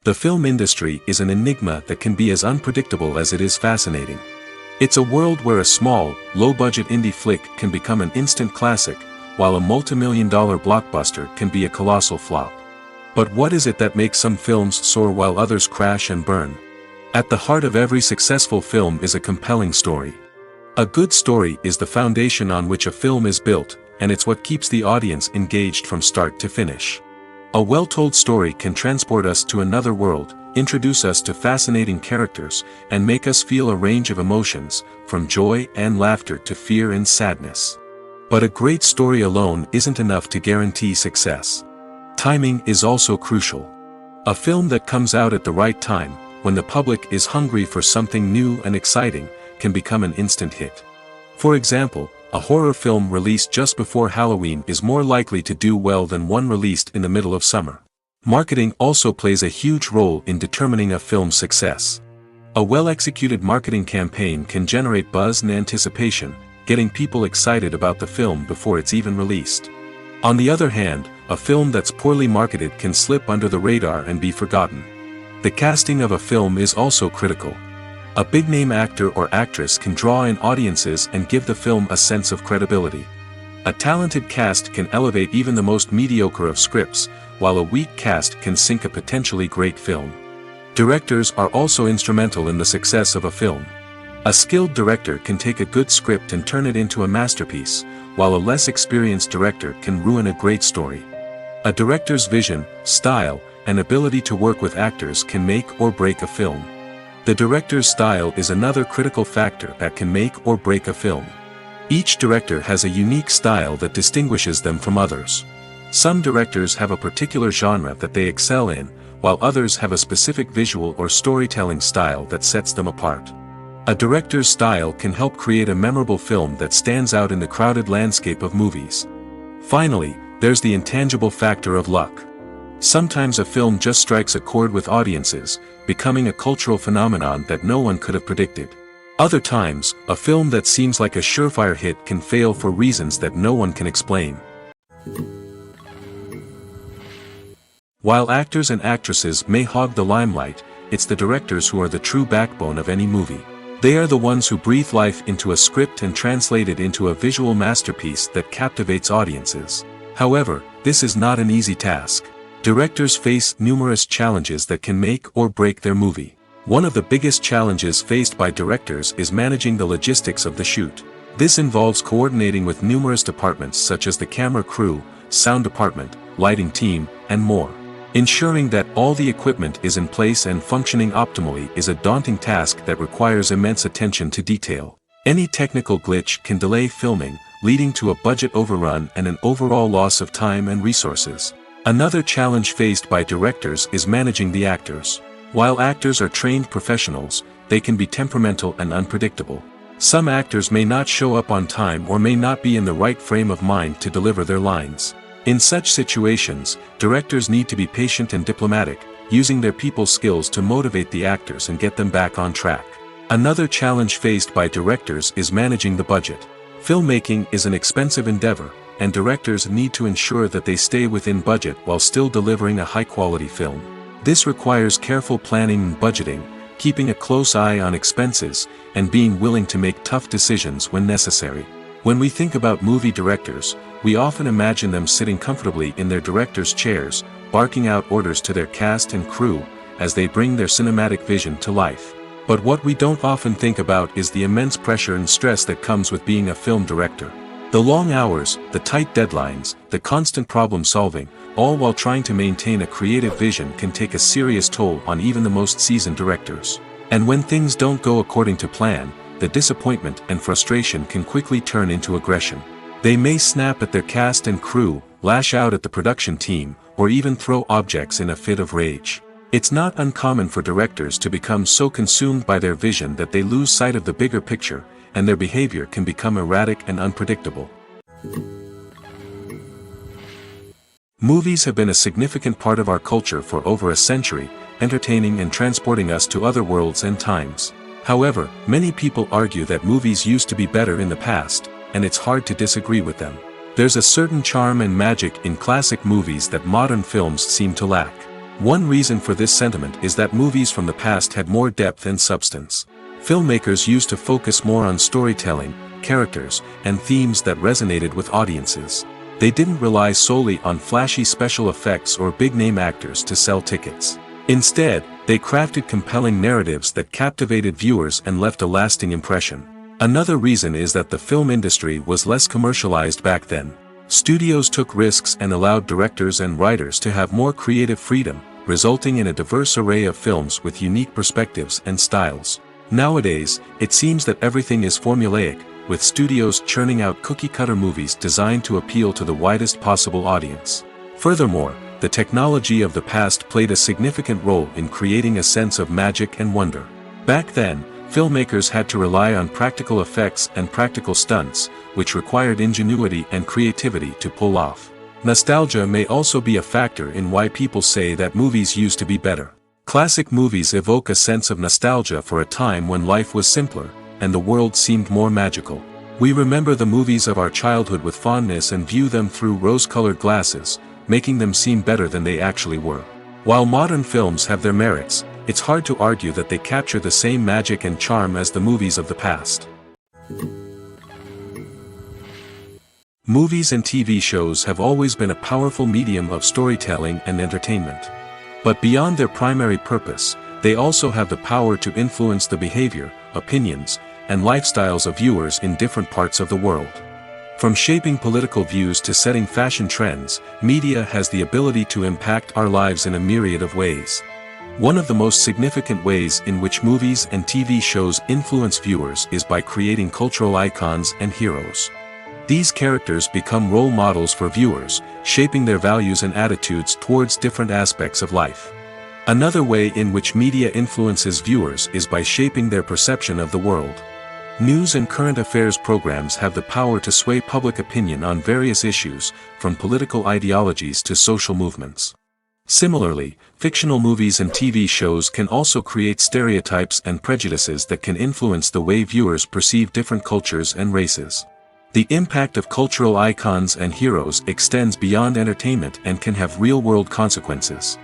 The film industry is an enigma that can be as unpredictable as it is fascinating. It's a world where a small, low-budget indie flick can become an instant classic, while a multi-million-dollar blockbuster can be a colossal flop. But what is it that makes some films soar while others crash and burn? At the heart of every successful film is a compelling story. A good story is the foundation on which a film is built, and it's what keeps the audience engaged from start to finish. A well-told story can transport us to another world, introduce us to fascinating characters, and make us feel a range of emotions, from joy and laughter to fear and sadness. But a great story alone isn't enough to guarantee success. Timing is also crucial. A film that comes out at the right time, when the public is hungry for something new and exciting, can become an instant hit. For example, a horror film released just before Halloween is more likely to do well than one released in the middle of summer. Marketing also plays a huge role in determining a film's success. A well-executed marketing campaign can generate buzz and anticipation, getting people excited about the film before it's even released. On the other hand, a film that's poorly marketed can slip under the radar and be forgotten. The casting of a film is also critical. A big-name actor or actress can draw in audiences and give the film a sense of credibility. A talented cast can elevate even the most mediocre of scripts, while a weak cast can sink a potentially great film. Directors are also instrumental in the success of a film. A skilled director can take a good script and turn it into a masterpiece, while a less experienced director can ruin a great story. A director's vision, style, and ability to work with actors can make or break a film. The director's style is another critical factor that can make or break a film. Each director has a unique style that distinguishes them from others. Some directors have a particular genre that they excel in, while others have a specific visual or storytelling style that sets them apart. A director's style can help create a memorable film that stands out in the crowded landscape of movies. Finally, there's the intangible factor of luck. Sometimes a film just strikes a chord with audiences, becoming a cultural phenomenon that no one could have predicted. Other times, a film that seems like a surefire hit can fail for reasons that no one can explain. While actors and actresses may hog the limelight, it's the directors who are the true backbone of any movie. They are the ones who breathe life into a script and translate it into a visual masterpiece that captivates audiences. However, this is not an easy task. Directors face numerous challenges that can make or break their movie. One of the biggest challenges faced by directors is managing the logistics of the shoot. This involves coordinating with numerous departments such as the camera crew, sound department, lighting team, and more. Ensuring that all the equipment is in place and functioning optimally is a daunting task that requires immense attention to detail. Any technical glitch can delay filming, leading to a budget overrun and an overall loss of time and resources. Another challenge faced by directors is managing the actors. While actors are trained professionals, they can be temperamental and unpredictable. Some actors may not show up on time or may not be in the right frame of mind to deliver their lines. In such situations, directors need to be patient and diplomatic, using their people skills to motivate the actors and get them back on track. Another challenge faced by directors is managing the budget. Filmmaking is an expensive endeavor, and directors need to ensure that they stay within budget while still delivering a high-quality film. This requires careful planning and budgeting, keeping a close eye on expenses, and being willing to make tough decisions when necessary. When we think about movie directors, we often imagine them sitting comfortably in their director's chairs, barking out orders to their cast and crew, as they bring their cinematic vision to life. But what we don't often think about is the immense pressure and stress that comes with being a film director. The long hours, the tight deadlines, the constant problem solving, all while trying to maintain a creative vision can take a serious toll on even the most seasoned directors. And when things don't go according to plan, the disappointment and frustration can quickly turn into aggression. They may snap at their cast and crew, lash out at the production team, or even throw objects in a fit of rage. It's not uncommon for directors to become so consumed by their vision that they lose sight of the bigger picture, and their behavior can become erratic and unpredictable. Movies have been a significant part of our culture for over a century, entertaining and transporting us to other worlds and times. However, many people argue that movies used to be better in the past, and it's hard to disagree with them. There's a certain charm and magic in classic movies that modern films seem to lack. One reason for this sentiment is that movies from the past had more depth and substance. Filmmakers used to focus more on storytelling, characters, and themes that resonated with audiences. They didn't rely solely on flashy special effects or big-name actors to sell tickets. Instead, they crafted compelling narratives that captivated viewers and left a lasting impression. Another reason is that the film industry was less commercialized back then. Studios took risks and allowed directors and writers to have more creative freedom, resulting in a diverse array of films with unique perspectives and styles. Nowadays, it seems that everything is formulaic, with studios churning out cookie-cutter movies designed to appeal to the widest possible audience. Furthermore, the technology of the past played a significant role in creating a sense of magic and wonder. Back then, filmmakers had to rely on practical effects and practical stunts, which required ingenuity and creativity to pull off. Nostalgia may also be a factor in why people say that movies used to be better. Classic movies evoke a sense of nostalgia for a time when life was simpler, and the world seemed more magical. We remember the movies of our childhood with fondness and view them through rose-colored glasses, making them seem better than they actually were. While modern films have their merits, it's hard to argue that they capture the same magic and charm as the movies of the past. Movies and TV shows have always been a powerful medium of storytelling and entertainment. But beyond their primary purpose, they also have the power to influence the behavior, opinions, and lifestyles of viewers in different parts of the world. From shaping political views to setting fashion trends, media has the ability to impact our lives in a myriad of ways. One of the most significant ways in which movies and TV shows influence viewers is by creating cultural icons and heroes. These characters become role models for viewers, shaping their values and attitudes towards different aspects of life. Another way in which media influences viewers is by shaping their perception of the world. News and current affairs programs have the power to sway public opinion on various issues, from political ideologies to social movements. Similarly, fictional movies and TV shows can also create stereotypes and prejudices that can influence the way viewers perceive different cultures and races. The impact of cultural icons and heroes extends beyond entertainment and can have real-world consequences.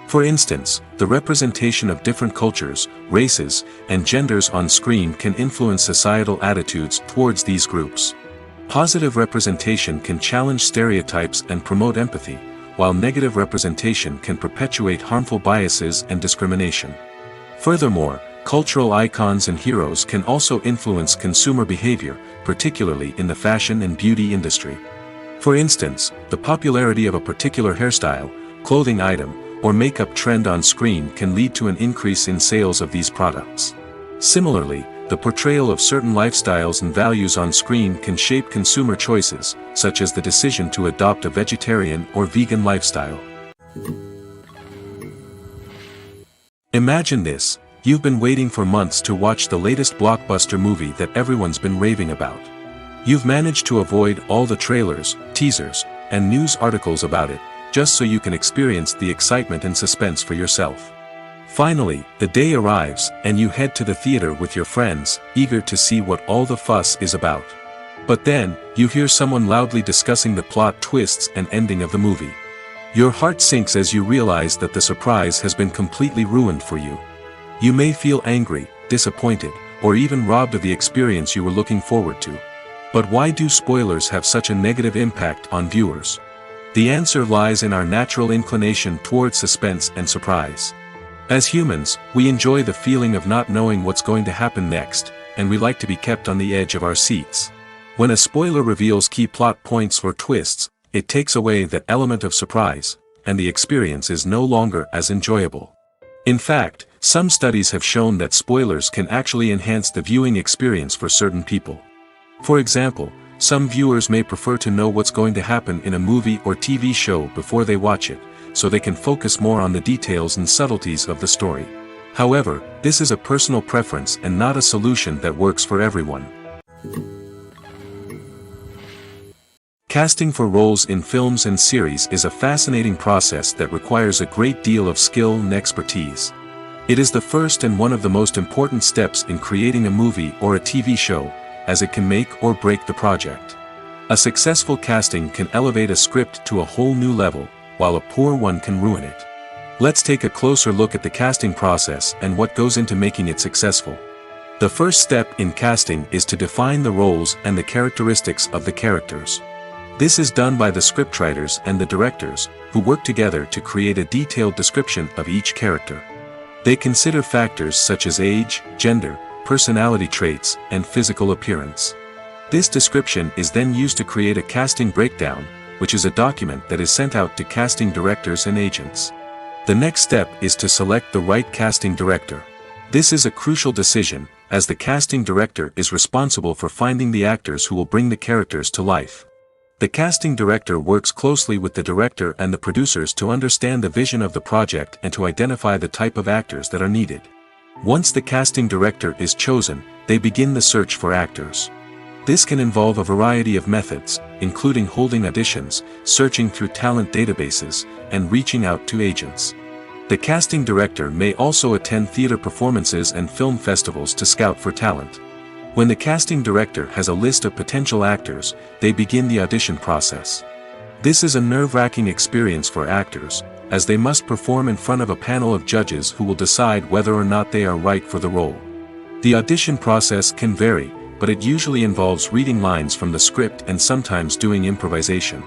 For instance, the representation of different cultures, races, and genders on screen can influence societal attitudes towards these groups. Positive representation can challenge stereotypes and promote empathy, while negative representation can perpetuate harmful biases and discrimination. Furthermore, cultural icons and heroes can also influence consumer behavior, particularly in the fashion and beauty industry. For instance, the popularity of a particular hairstyle, clothing item, or makeup trend on screen can lead to an increase in sales of these products. Similarly, the portrayal of certain lifestyles and values on screen can shape consumer choices, such as the decision to adopt a vegetarian or vegan lifestyle. Imagine this: you've been waiting for months to watch the latest blockbuster movie that everyone's been raving about. You've managed to avoid all the trailers, teasers, and news articles about it, just so you can experience the excitement and suspense for yourself. Finally, the day arrives, and you head to the theater with your friends, eager to see what all the fuss is about. But then, you hear someone loudly discussing the plot twists and ending of the movie. Your heart sinks as you realize that the surprise has been completely ruined for you. You may feel angry, disappointed, or even robbed of the experience you were looking forward to. But why do spoilers have such a negative impact on viewers? The answer lies in our natural inclination towards suspense and surprise. As humans, we enjoy the feeling of not knowing what's going to happen next, and we like to be kept on the edge of our seats. When a spoiler reveals key plot points or twists, it takes away that element of surprise, and the experience is no longer as enjoyable. In fact, some studies have shown that spoilers can actually enhance the viewing experience for certain people. For example, some viewers may prefer to know what's going to happen in a movie or TV show before they watch it, so they can focus more on the details and subtleties of the story. However, this is a personal preference and not a solution that works for everyone. Casting for roles in films and series is a fascinating process that requires a great deal of skill and expertise. It is the first and one of the most important steps in creating a movie or a TV show, as it can make or break the project. A successful casting can elevate a script to a whole new level, while a poor one can ruin it. Let's take a closer look at the casting process and what goes into making it successful. The first step in casting is to define the roles and the characteristics of the characters. This is done by the scriptwriters and the directors, who work together to create a detailed description of each character. They consider factors such as age, gender, personality traits, and physical appearance. This description is then used to create a casting breakdown, which is a document that is sent out to casting directors and agents. The next step is to select the right casting director. This is a crucial decision, as the casting director is responsible for finding the actors who will bring the characters to life. The casting director works closely with the director and the producers to understand the vision of the project and to identify the type of actors that are needed. Once the casting director is chosen, they begin the search for actors. This can involve a variety of methods, including holding auditions, searching through talent databases, and reaching out to agents. The casting director may also attend theater performances and film festivals to scout for talent. When the casting director has a list of potential actors, they begin the audition process. This is a nerve-wracking experience for actors, as they must perform in front of a panel of judges who will decide whether or not they are right for the role. The audition process can vary, but it usually involves reading lines from the script and sometimes doing improvisation.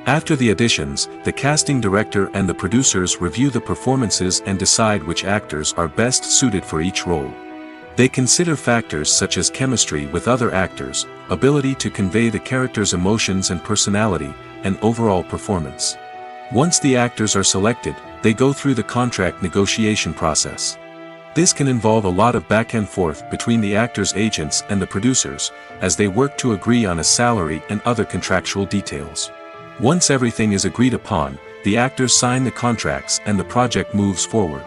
After the auditions, the casting director and the producers review the performances and decide which actors are best suited for each role. They consider factors such as chemistry with other actors, ability to convey the character's emotions and personality, and overall performance. Once the actors are selected, they go through the contract negotiation process. This can involve a lot of back and forth between the actors' agents and the producers, as they work to agree on a salary and other contractual details. Once everything is agreed upon, the actors sign the contracts and the project moves forward.